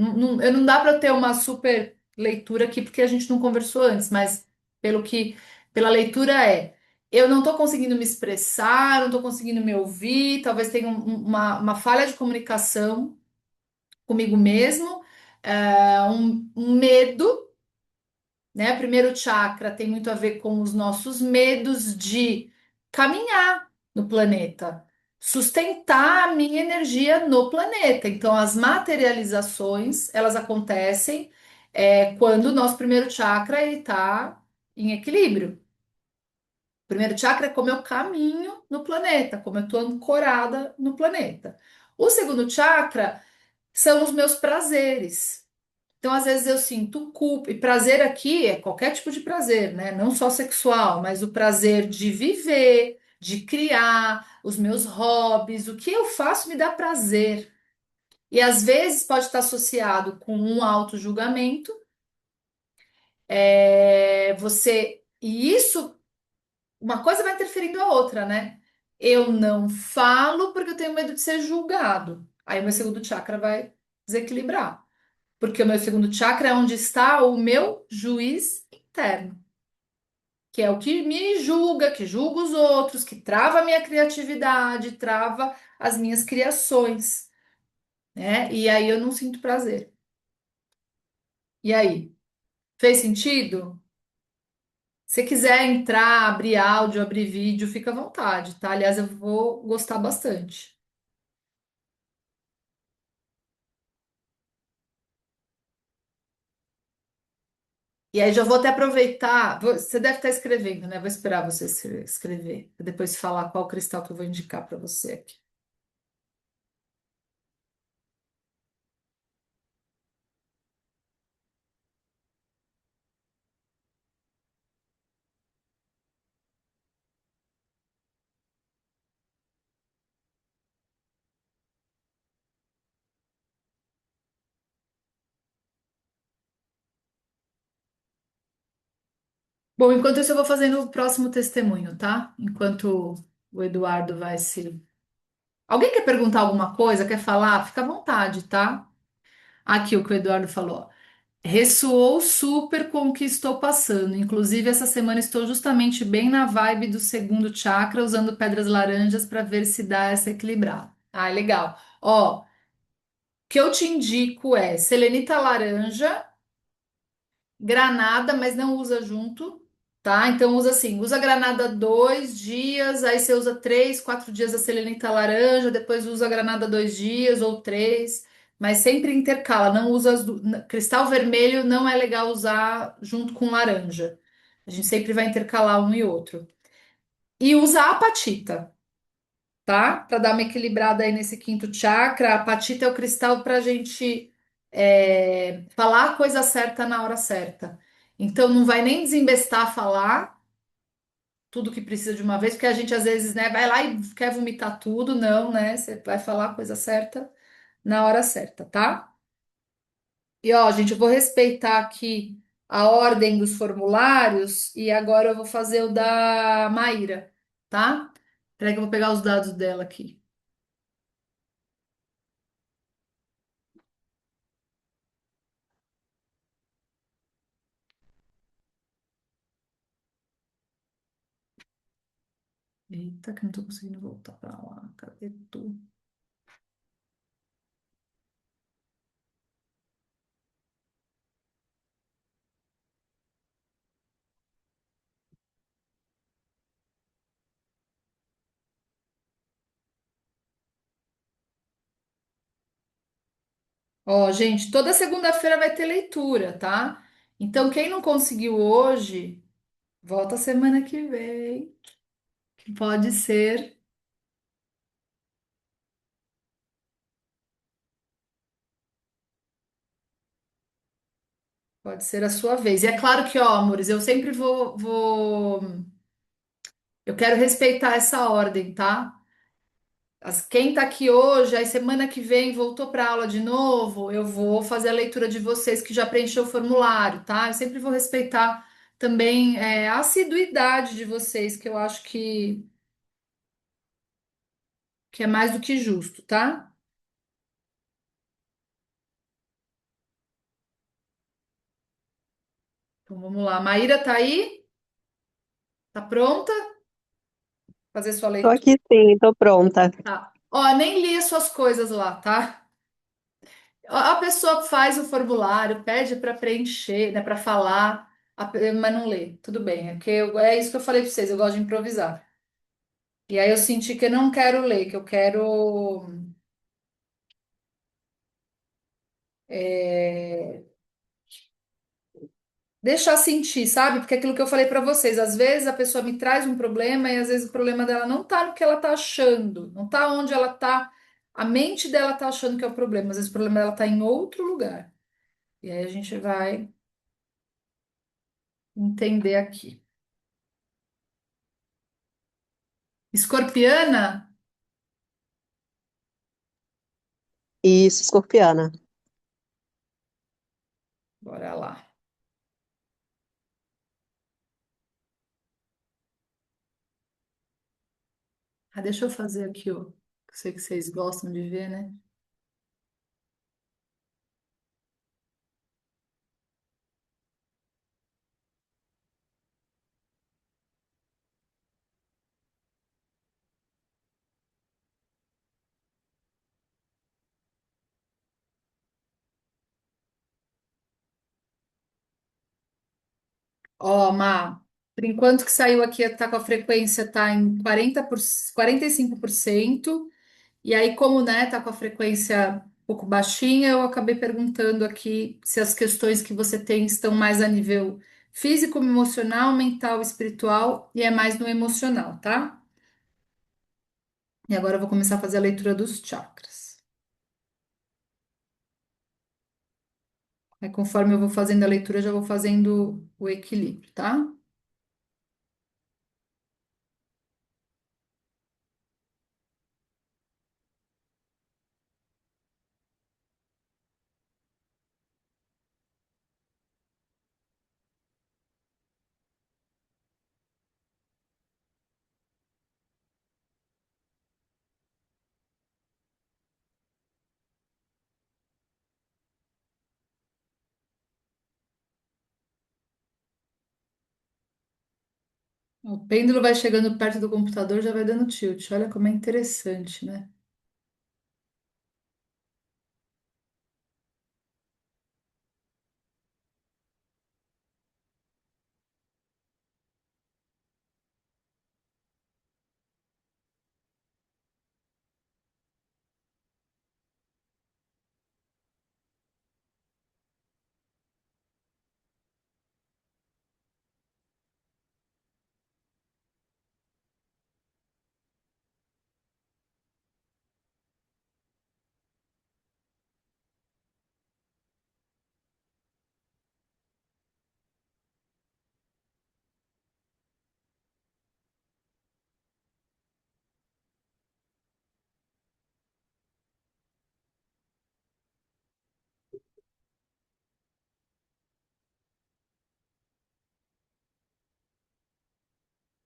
Eu não dá para ter uma super leitura aqui porque a gente não conversou antes, mas pelo que, pela leitura é. Eu não estou conseguindo me expressar, não estou conseguindo me ouvir, talvez tenha uma falha de comunicação comigo mesmo, um medo, né? Primeiro chakra tem muito a ver com os nossos medos de caminhar no planeta, sustentar a minha energia no planeta. Então, as materializações, elas acontecem quando o nosso primeiro chakra está em equilíbrio. O primeiro chakra é como eu caminho no planeta, como eu estou ancorada no planeta. O segundo chakra são os meus prazeres. Então, às vezes eu sinto culpa, e prazer aqui é qualquer tipo de prazer, né? Não só sexual, mas o prazer de viver, de criar, os meus hobbies, o que eu faço me dá prazer. E às vezes pode estar associado com um auto-julgamento, e isso, uma coisa vai interferindo a outra, né? Eu não falo porque eu tenho medo de ser julgado. Aí o meu segundo chakra vai desequilibrar. Porque o meu segundo chakra é onde está o meu juiz interno, que é o que me julga, que julga os outros, que trava a minha criatividade, trava as minhas criações, né? E aí eu não sinto prazer. E aí, fez sentido? Se quiser entrar, abrir áudio, abrir vídeo, fica à vontade, tá? Aliás, eu vou gostar bastante. E aí já vou até aproveitar. Você deve estar escrevendo, né? Vou esperar você escrever, pra depois falar qual cristal que eu vou indicar para você aqui. Bom, enquanto isso, eu vou fazendo o próximo testemunho, tá? Enquanto o Eduardo vai se Alguém quer perguntar alguma coisa? Quer falar? Fica à vontade, tá? Aqui o que o Eduardo falou. Ressoou super com o que estou passando. Inclusive, essa semana estou justamente bem na vibe do segundo chakra, usando pedras laranjas para ver se dá essa equilibrada. Ah, legal. Ó, o que eu te indico é selenita laranja, granada, mas não usa junto, tá? Então usa assim, usa granada 2 dias, aí você usa 3, 4 dias a selenita laranja, depois usa a granada 2 dias ou três, mas sempre intercala, não usa cristal vermelho não é legal usar junto com laranja. A gente sempre vai intercalar um e outro. E usa a apatita, tá? Para dar uma equilibrada aí nesse quinto chakra. A apatita é o cristal para a gente falar a coisa certa na hora certa. Então não vai nem desembestar falar tudo que precisa de uma vez, porque a gente às vezes, né, vai lá e quer vomitar tudo, não, né? Você vai falar a coisa certa na hora certa, tá? E ó, gente, eu vou respeitar aqui a ordem dos formulários e agora eu vou fazer o da Maíra, tá? Peraí que eu vou pegar os dados dela aqui. Eita, que eu não tô conseguindo voltar pra lá. Cadê tu? Ó, gente, toda segunda-feira vai ter leitura, tá? Então, quem não conseguiu hoje, volta semana que vem, que pode ser a sua vez. E é claro que, ó, amores, eu sempre eu quero respeitar essa ordem, tá? Quem tá aqui hoje, aí semana que vem voltou para aula de novo, eu vou fazer a leitura de vocês que já preencheu o formulário, tá? Eu sempre vou respeitar também a assiduidade de vocês, que eu acho que é mais do que justo, tá? Então vamos lá. Maíra tá aí? Tá pronta? Fazer sua Tô leitura. aqui sim, tô pronta. Tá. Ó, nem li as suas coisas lá, tá? A pessoa faz o formulário, pede para preencher, né, para falar, mas não lê. Tudo bem, é, é isso que eu falei para vocês, eu gosto de improvisar. E aí eu senti que eu não quero ler, que eu quero é, deixar sentir, sabe? Porque é aquilo que eu falei para vocês, às vezes a pessoa me traz um problema e às vezes o problema dela não tá no que ela tá achando, não tá onde ela tá, a mente dela tá achando que é o problema, às vezes o problema dela tá em outro lugar. E aí a gente vai entender aqui. Escorpiana? Isso, escorpiana. Bora lá. Ah, deixa eu fazer aqui, ó. Eu sei que vocês gostam de ver, né? Ó, Má, por enquanto que saiu aqui, tá com a frequência tá em 45%. E aí, como, né, tá com a frequência um pouco baixinha, eu acabei perguntando aqui se as questões que você tem estão mais a nível físico, emocional, mental, espiritual, e é mais no emocional, tá? E agora eu vou começar a fazer a leitura dos chakras. Aí, conforme eu vou fazendo a leitura, eu já vou fazendo o equilíbrio, tá? O pêndulo vai chegando perto do computador, já vai dando tilt. Olha como é interessante, né?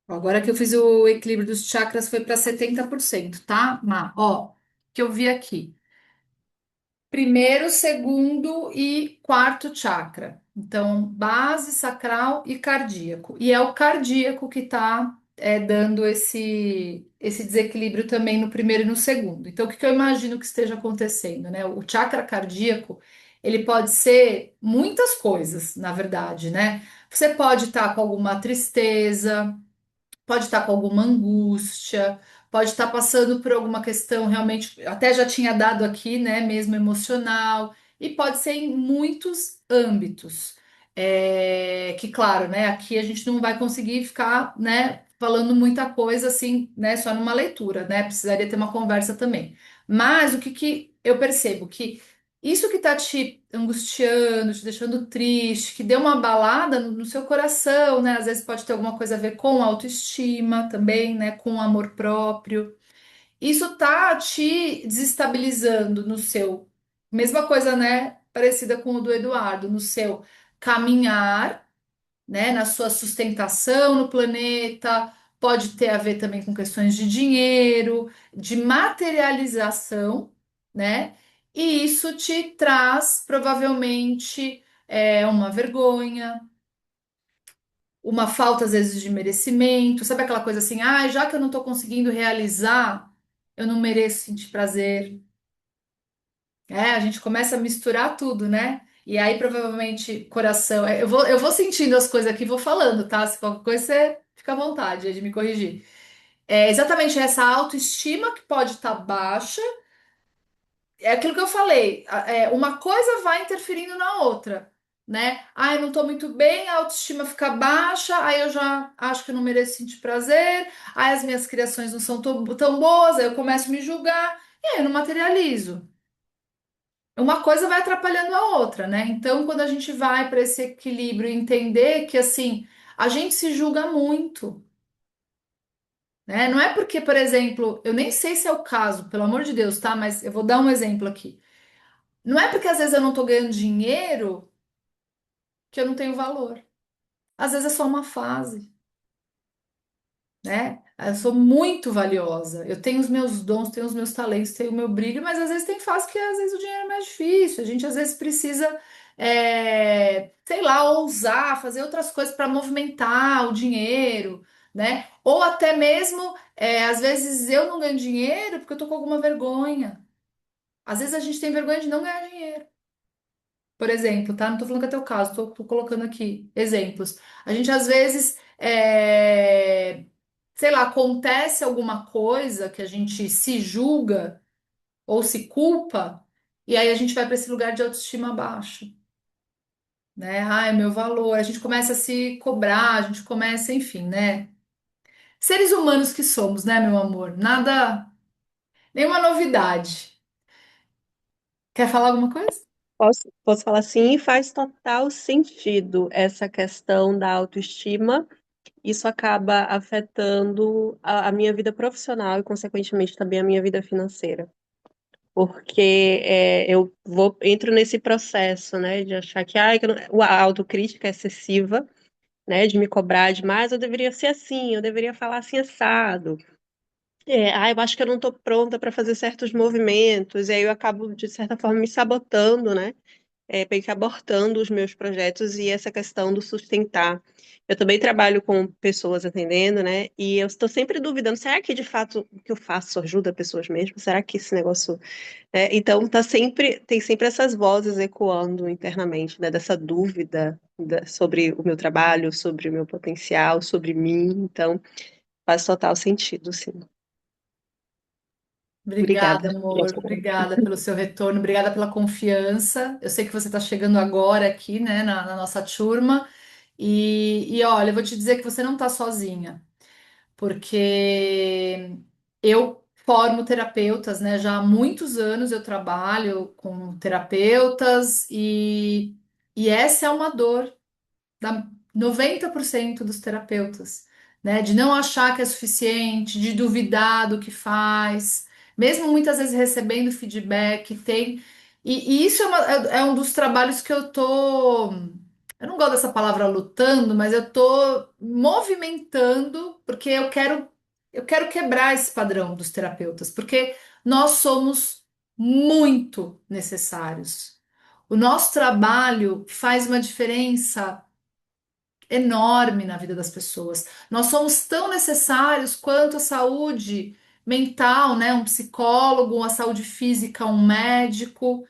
Agora que eu fiz o equilíbrio dos chakras foi para 70%, tá? Ó, que eu vi aqui. Primeiro, segundo e quarto chakra. Então, base, sacral e cardíaco. E é o cardíaco que está dando esse desequilíbrio também no primeiro e no segundo. Então, o que que eu imagino que esteja acontecendo, né? O chakra cardíaco, ele pode ser muitas coisas, na verdade, né? Você pode estar com alguma tristeza, pode estar com alguma angústia, pode estar passando por alguma questão realmente, até já tinha dado aqui, né, mesmo emocional, e pode ser em muitos âmbitos. Que claro, né, aqui a gente não vai conseguir ficar, né, falando muita coisa assim, né, só numa leitura, né, precisaria ter uma conversa também. Mas o que que eu percebo? Que isso que tá te angustiando, te deixando triste, que deu uma balada no seu coração, né? Às vezes pode ter alguma coisa a ver com autoestima também, né? Com amor próprio. Isso tá te desestabilizando no seu, mesma coisa, né? Parecida com o do Eduardo, no seu caminhar, né, na sua sustentação no planeta, pode ter a ver também com questões de dinheiro, de materialização, né? E isso te traz provavelmente uma vergonha, uma falta às vezes de merecimento, sabe aquela coisa assim, ah, já que eu não estou conseguindo realizar, eu não mereço sentir prazer. A gente começa a misturar tudo, né? E aí, provavelmente, coração. Eu vou sentindo as coisas aqui, e vou falando, tá? Se qualquer coisa, você fica à vontade aí de me corrigir. É exatamente essa autoestima que pode estar baixa. É aquilo que eu falei. Uma coisa vai interferindo na outra, né? Ah, eu não tô muito bem, a autoestima fica baixa, aí eu já acho que eu não mereço sentir prazer, aí as minhas criações não são tão boas, aí eu começo a me julgar, e aí eu não materializo. Uma coisa vai atrapalhando a outra, né? Então, quando a gente vai para esse equilíbrio e entender que assim, a gente se julga muito, né? Não é porque, por exemplo, eu nem sei se é o caso, pelo amor de Deus, tá? Mas eu vou dar um exemplo aqui. Não é porque às vezes eu não tô ganhando dinheiro que eu não tenho valor. Às vezes é só uma fase. Né? Eu sou muito valiosa. Eu tenho os meus dons, tenho os meus talentos, tenho o meu brilho, mas às vezes tem fase que às vezes o dinheiro é mais difícil. A gente às vezes precisa, sei lá, ousar, fazer outras coisas para movimentar o dinheiro, né? Ou até mesmo, às vezes eu não ganho dinheiro porque eu tô com alguma vergonha. Às vezes a gente tem vergonha de não ganhar dinheiro. Por exemplo, tá? Não tô falando que é teu caso, tô colocando aqui exemplos. A gente às vezes, sei lá, acontece alguma coisa que a gente se julga ou se culpa, e aí a gente vai para esse lugar de autoestima baixo, né? Ai, meu valor. A gente começa a se cobrar, a gente começa, enfim, né? Seres humanos que somos, né, meu amor? Nada, nenhuma novidade. Quer falar alguma coisa? Posso falar assim, e faz total sentido essa questão da autoestima. Isso acaba afetando a minha vida profissional e, consequentemente, também a minha vida financeira. Porque entro nesse processo, né, de achar que, que a autocrítica é excessiva, né, de me cobrar demais, eu deveria ser assim, eu deveria falar assim assado. Eu acho que eu não estou pronta para fazer certos movimentos, e aí eu acabo, de certa forma, me sabotando, né? meio que abortando os meus projetos e essa questão do sustentar. Eu também trabalho com pessoas atendendo, né? E eu estou sempre duvidando, será que de fato o que eu faço ajuda pessoas mesmo? Será que esse negócio... então tem sempre essas vozes ecoando internamente, né? Dessa dúvida sobre o meu trabalho, sobre o meu potencial, sobre mim. Então, faz total sentido, sim. Obrigada, Obrigada. amor. Obrigada pelo seu retorno, obrigada pela confiança. Eu sei que você está chegando agora aqui, né, na nossa turma. E olha, eu vou te dizer que você não está sozinha, porque eu formo terapeutas, né? Já há muitos anos eu trabalho com terapeutas e essa é uma dor da 90% dos terapeutas, né? De não achar que é suficiente, de duvidar do que faz, mesmo muitas vezes recebendo feedback, tem. E isso é um dos trabalhos que eu tô. Eu não gosto dessa palavra lutando, mas eu tô movimentando, porque eu quero quebrar esse padrão dos terapeutas, porque nós somos muito necessários. O nosso trabalho faz uma diferença enorme na vida das pessoas. Nós somos tão necessários quanto a saúde mental, né? Um psicólogo, a saúde física, um médico,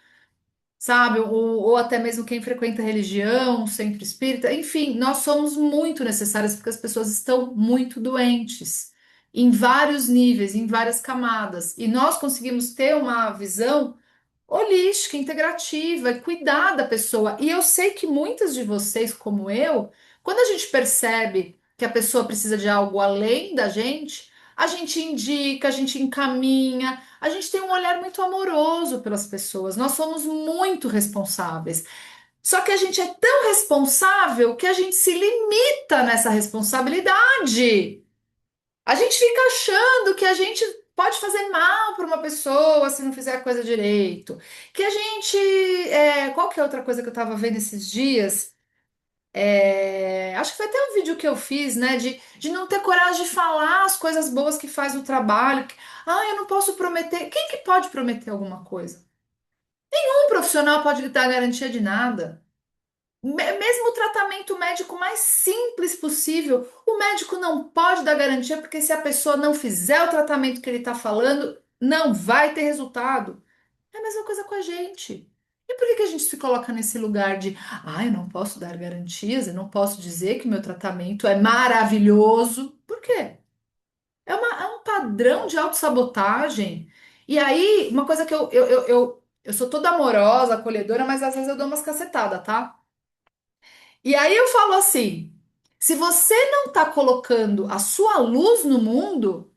sabe? Ou até mesmo quem frequenta religião, um centro espírita. Enfim, nós somos muito necessários porque as pessoas estão muito doentes. Em vários níveis, em várias camadas. E nós conseguimos ter uma visão holística, integrativa, e cuidar da pessoa. E eu sei que muitas de vocês, como eu, quando a gente percebe que a pessoa precisa de algo além da gente, a gente indica, a gente encaminha, a gente tem um olhar muito amoroso pelas pessoas. Nós somos muito responsáveis. Só que a gente é tão responsável que a gente se limita nessa responsabilidade. A gente fica achando que a gente pode fazer mal para uma pessoa se não fizer a coisa direito. Que a gente. Qual que é outra coisa que eu estava vendo esses dias? Acho que foi até um vídeo que eu fiz, né? De não ter coragem de falar as coisas boas que faz no trabalho. Eu não posso prometer. Quem que pode prometer alguma coisa? Um profissional pode lhe dar garantia de nada. Mesmo o tratamento médico mais simples possível, o médico não pode dar garantia, porque se a pessoa não fizer o tratamento que ele está falando, não vai ter resultado. É a mesma coisa com a gente. E por que que a gente se coloca nesse lugar de, eu não posso dar garantias, eu não posso dizer que o meu tratamento é maravilhoso? Por quê? É um padrão de autossabotagem. E aí, uma coisa que eu sou toda amorosa, acolhedora, mas às vezes eu dou umas cacetadas, tá? E aí eu falo assim: se você não está colocando a sua luz no mundo,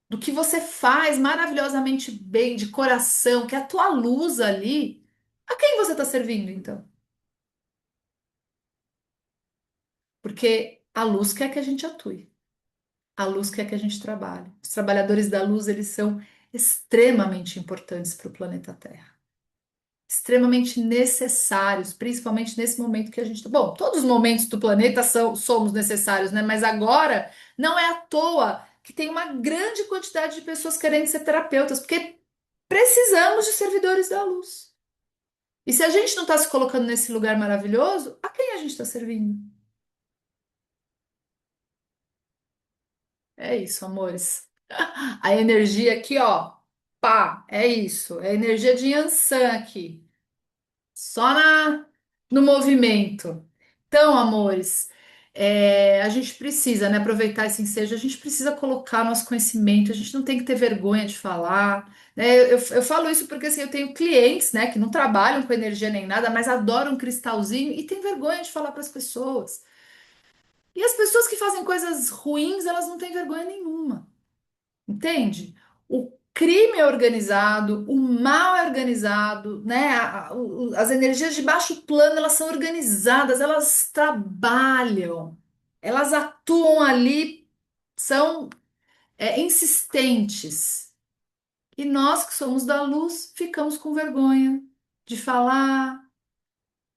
do que você faz maravilhosamente bem, de coração, que é a tua luz ali, a quem você está servindo então? Porque a luz quer que a gente atue, a luz quer que a gente trabalhe. Os trabalhadores da luz, eles são extremamente importantes para o planeta Terra. Extremamente necessários, principalmente nesse momento que a gente. Bom, todos os momentos do planeta somos necessários, né? Mas agora não é à toa que tem uma grande quantidade de pessoas querendo ser terapeutas, porque precisamos de servidores da luz. E se a gente não está se colocando nesse lugar maravilhoso, a quem a gente está servindo? É isso, amores. A energia aqui, ó, pá, é isso. É a energia de Yansan aqui. Só no movimento. Então, amores, a gente precisa, né, aproveitar esse ensejo, a gente precisa colocar nosso conhecimento, a gente não tem que ter vergonha de falar, né? Eu falo isso porque assim, eu tenho clientes, né, que não trabalham com energia nem nada, mas adoram um cristalzinho e tem vergonha de falar para as pessoas. E as pessoas que fazem coisas ruins, elas não têm vergonha nenhuma. Entende? O crime é organizado, o mal é organizado, né? As energias de baixo plano, elas são organizadas, elas trabalham, elas atuam ali, são insistentes. E nós que somos da luz ficamos com vergonha de falar,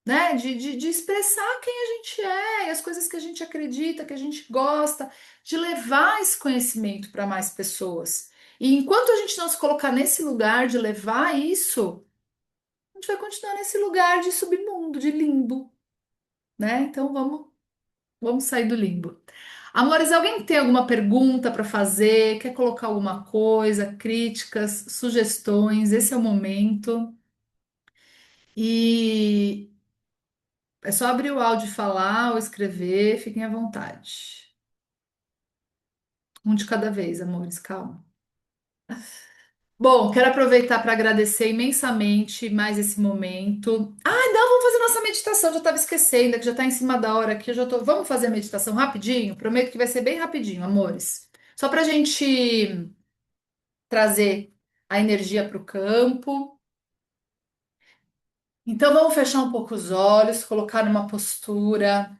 né? De expressar quem a gente é, e as coisas que a gente acredita, que a gente gosta, de levar esse conhecimento para mais pessoas. E enquanto a gente não se colocar nesse lugar de levar isso, a gente vai continuar nesse lugar de submundo, de limbo, né? Então vamos sair do limbo. Amores, alguém tem alguma pergunta para fazer? Quer colocar alguma coisa, críticas, sugestões? Esse é o momento. E é só abrir o áudio e falar ou escrever, fiquem à vontade. Um de cada vez, amores, calma. Bom, quero aproveitar para agradecer imensamente mais esse momento. Ai, não, vamos fazer nossa meditação. Já estava esquecendo, é que já está em cima da hora aqui. Eu já tô. Vamos fazer a meditação rapidinho? Prometo que vai ser bem rapidinho, amores. Só para a gente trazer a energia para o campo. Então, vamos fechar um pouco os olhos, colocar numa postura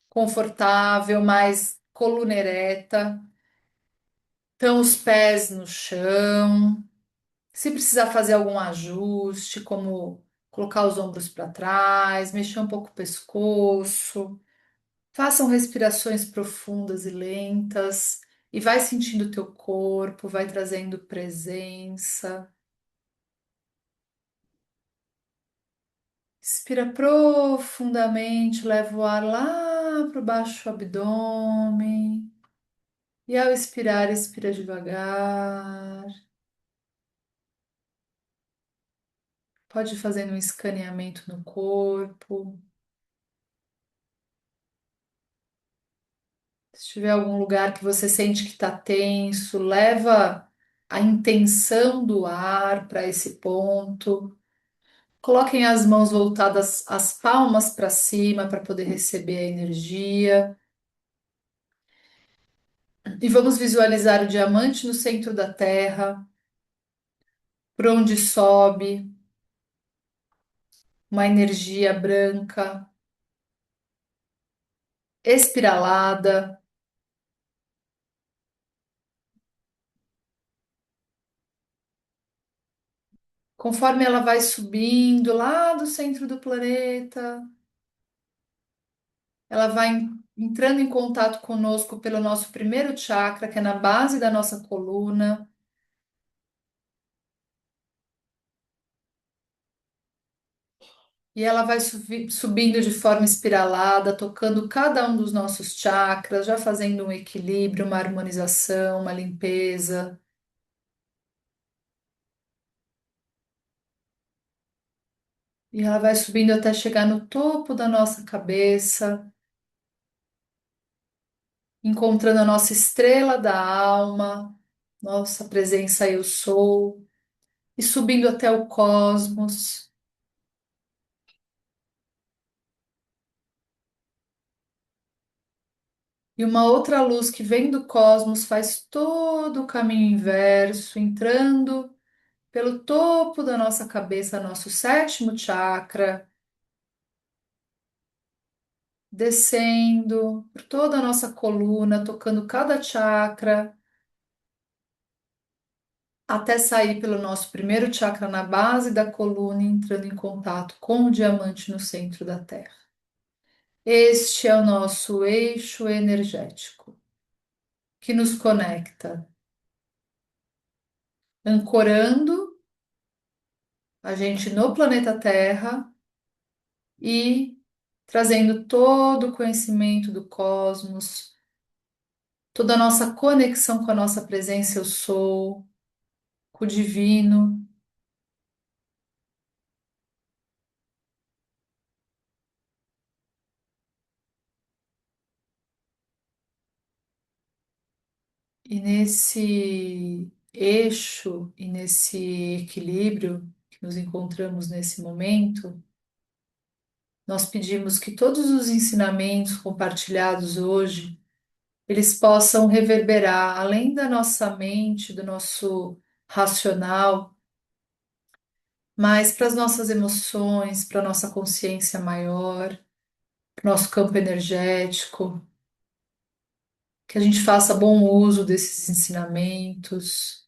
confortável, mais coluna ereta. Então, os pés no chão. Se precisar fazer algum ajuste, como colocar os ombros para trás, mexer um pouco o pescoço, façam respirações profundas e lentas e vai sentindo o teu corpo, vai trazendo presença. Inspira profundamente, leva o ar lá para baixo do abdômen. E ao expirar, expira devagar. Pode ir fazendo um escaneamento no corpo. Se tiver algum lugar que você sente que está tenso, leva a intenção do ar para esse ponto. Coloquem as mãos voltadas, as palmas para cima para poder receber a energia. E vamos visualizar o diamante no centro da Terra, por onde sobe uma energia branca, espiralada. Conforme ela vai subindo lá do centro do planeta, ela vai entrando em contato conosco pelo nosso primeiro chakra, que é na base da nossa coluna, e ela vai subindo de forma espiralada, tocando cada um dos nossos chakras, já fazendo um equilíbrio, uma harmonização, uma limpeza. E ela vai subindo até chegar no topo da nossa cabeça, encontrando a nossa estrela da alma, nossa presença eu sou, e subindo até o cosmos. E uma outra luz que vem do cosmos faz todo o caminho inverso, entrando pelo topo da nossa cabeça, nosso sétimo chakra, descendo por toda a nossa coluna, tocando cada chakra, até sair pelo nosso primeiro chakra na base da coluna, entrando em contato com o diamante no centro da Terra. Este é o nosso eixo energético que nos conecta, ancorando a gente no planeta Terra e trazendo todo o conhecimento do cosmos, toda a nossa conexão com a nossa presença eu sou, com o divino. E nesse eixo e nesse equilíbrio que nos encontramos nesse momento, nós pedimos que todos os ensinamentos compartilhados hoje, eles possam reverberar além da nossa mente, do nosso racional, mas para as nossas emoções, para a nossa consciência maior, para o nosso campo energético, que a gente faça bom uso desses ensinamentos,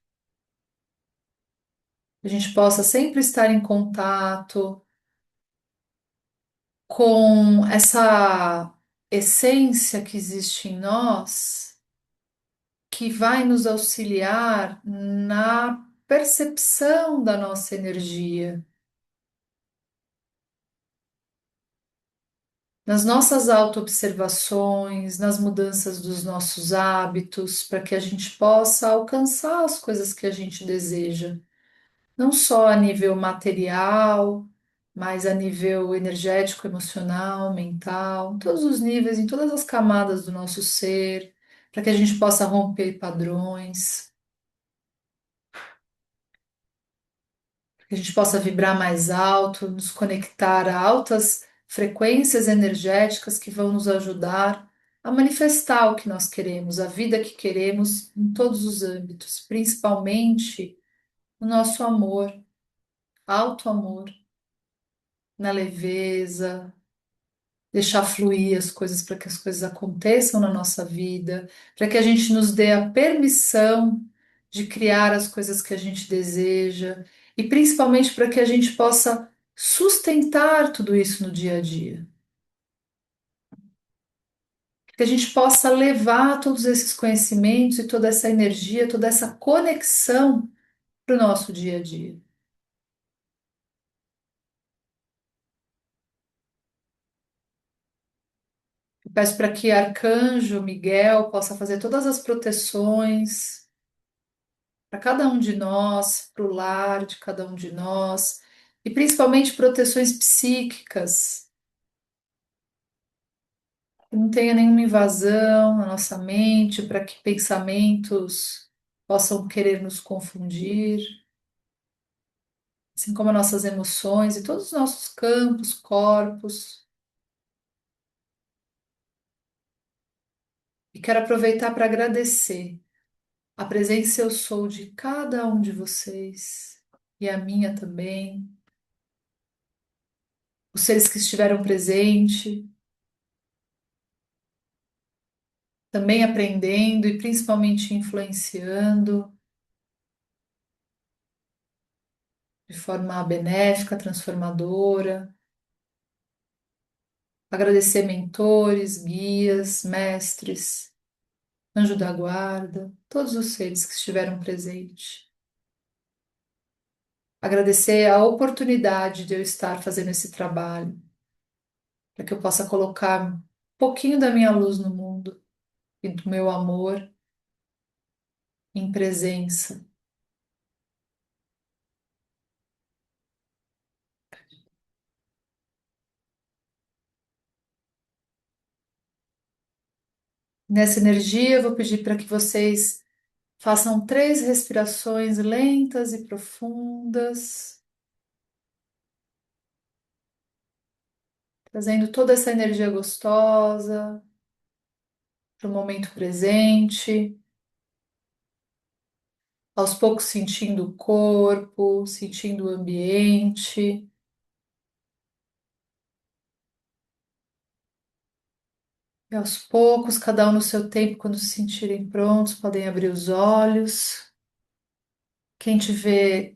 que a gente possa sempre estar em contato com essa essência que existe em nós, que vai nos auxiliar na percepção da nossa energia. nas nossas autoobservações, nas mudanças dos nossos hábitos, para que a gente possa alcançar as coisas que a gente deseja, não só a nível material, mas a nível energético, emocional, mental, em todos os níveis, em todas as camadas do nosso ser, para que a gente possa romper padrões, que a gente possa vibrar mais alto, nos conectar a altas frequências energéticas que vão nos ajudar a manifestar o que nós queremos, a vida que queremos em todos os âmbitos, principalmente o nosso amor, alto amor, na leveza, deixar fluir as coisas para que as coisas aconteçam na nossa vida, para que a gente nos dê a permissão de criar as coisas que a gente deseja e principalmente para que a gente possa sustentar tudo isso no dia a dia. Que a gente possa levar todos esses conhecimentos e toda essa energia, toda essa conexão para o nosso dia a dia. Eu peço para que Arcanjo Miguel possa fazer todas as proteções para cada um de nós, para o lar de cada um de nós, e principalmente proteções psíquicas, que não tenha nenhuma invasão na nossa mente, para que pensamentos possam querer nos confundir, assim como as nossas emoções e todos os nossos campos, corpos. E quero aproveitar para agradecer a presença eu sou de cada um de vocês e a minha também, os seres que estiveram presentes também aprendendo e principalmente influenciando de forma benéfica, transformadora. Agradecer mentores, guias, mestres, anjo da guarda, todos os seres que estiveram presentes. Agradecer a oportunidade de eu estar fazendo esse trabalho, para que eu possa colocar um pouquinho da minha luz no mundo e do meu amor em presença. Nessa energia, eu vou pedir para que vocês façam 3 respirações lentas e profundas, trazendo toda essa energia gostosa para o momento presente, aos poucos sentindo o corpo, sentindo o ambiente. E aos poucos, cada um no seu tempo, quando se sentirem prontos, podem abrir os olhos. Quem tiver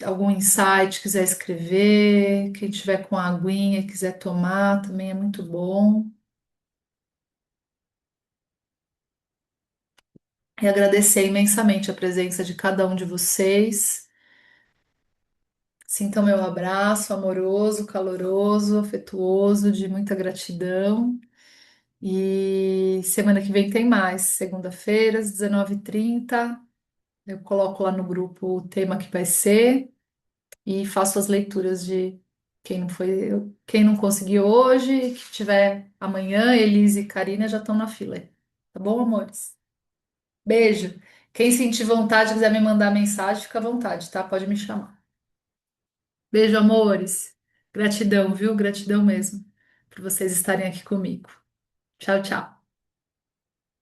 algum insight, quiser escrever, quem tiver com a aguinha e quiser tomar, também é muito bom. E agradecer imensamente a presença de cada um de vocês. Sintam meu abraço amoroso, caloroso, afetuoso, de muita gratidão. E semana que vem tem mais. Segunda-feira, às 19h30, eu coloco lá no grupo o tema que vai ser e faço as leituras de quem não foi, quem não conseguiu hoje, e que tiver amanhã, Elise e Karina já estão na fila. Tá bom, amores? Beijo. Quem sentir vontade, quiser me mandar mensagem, fica à vontade, tá? Pode me chamar. Beijo, amores. Gratidão, viu? Gratidão mesmo por vocês estarem aqui comigo. Tchau, tchau.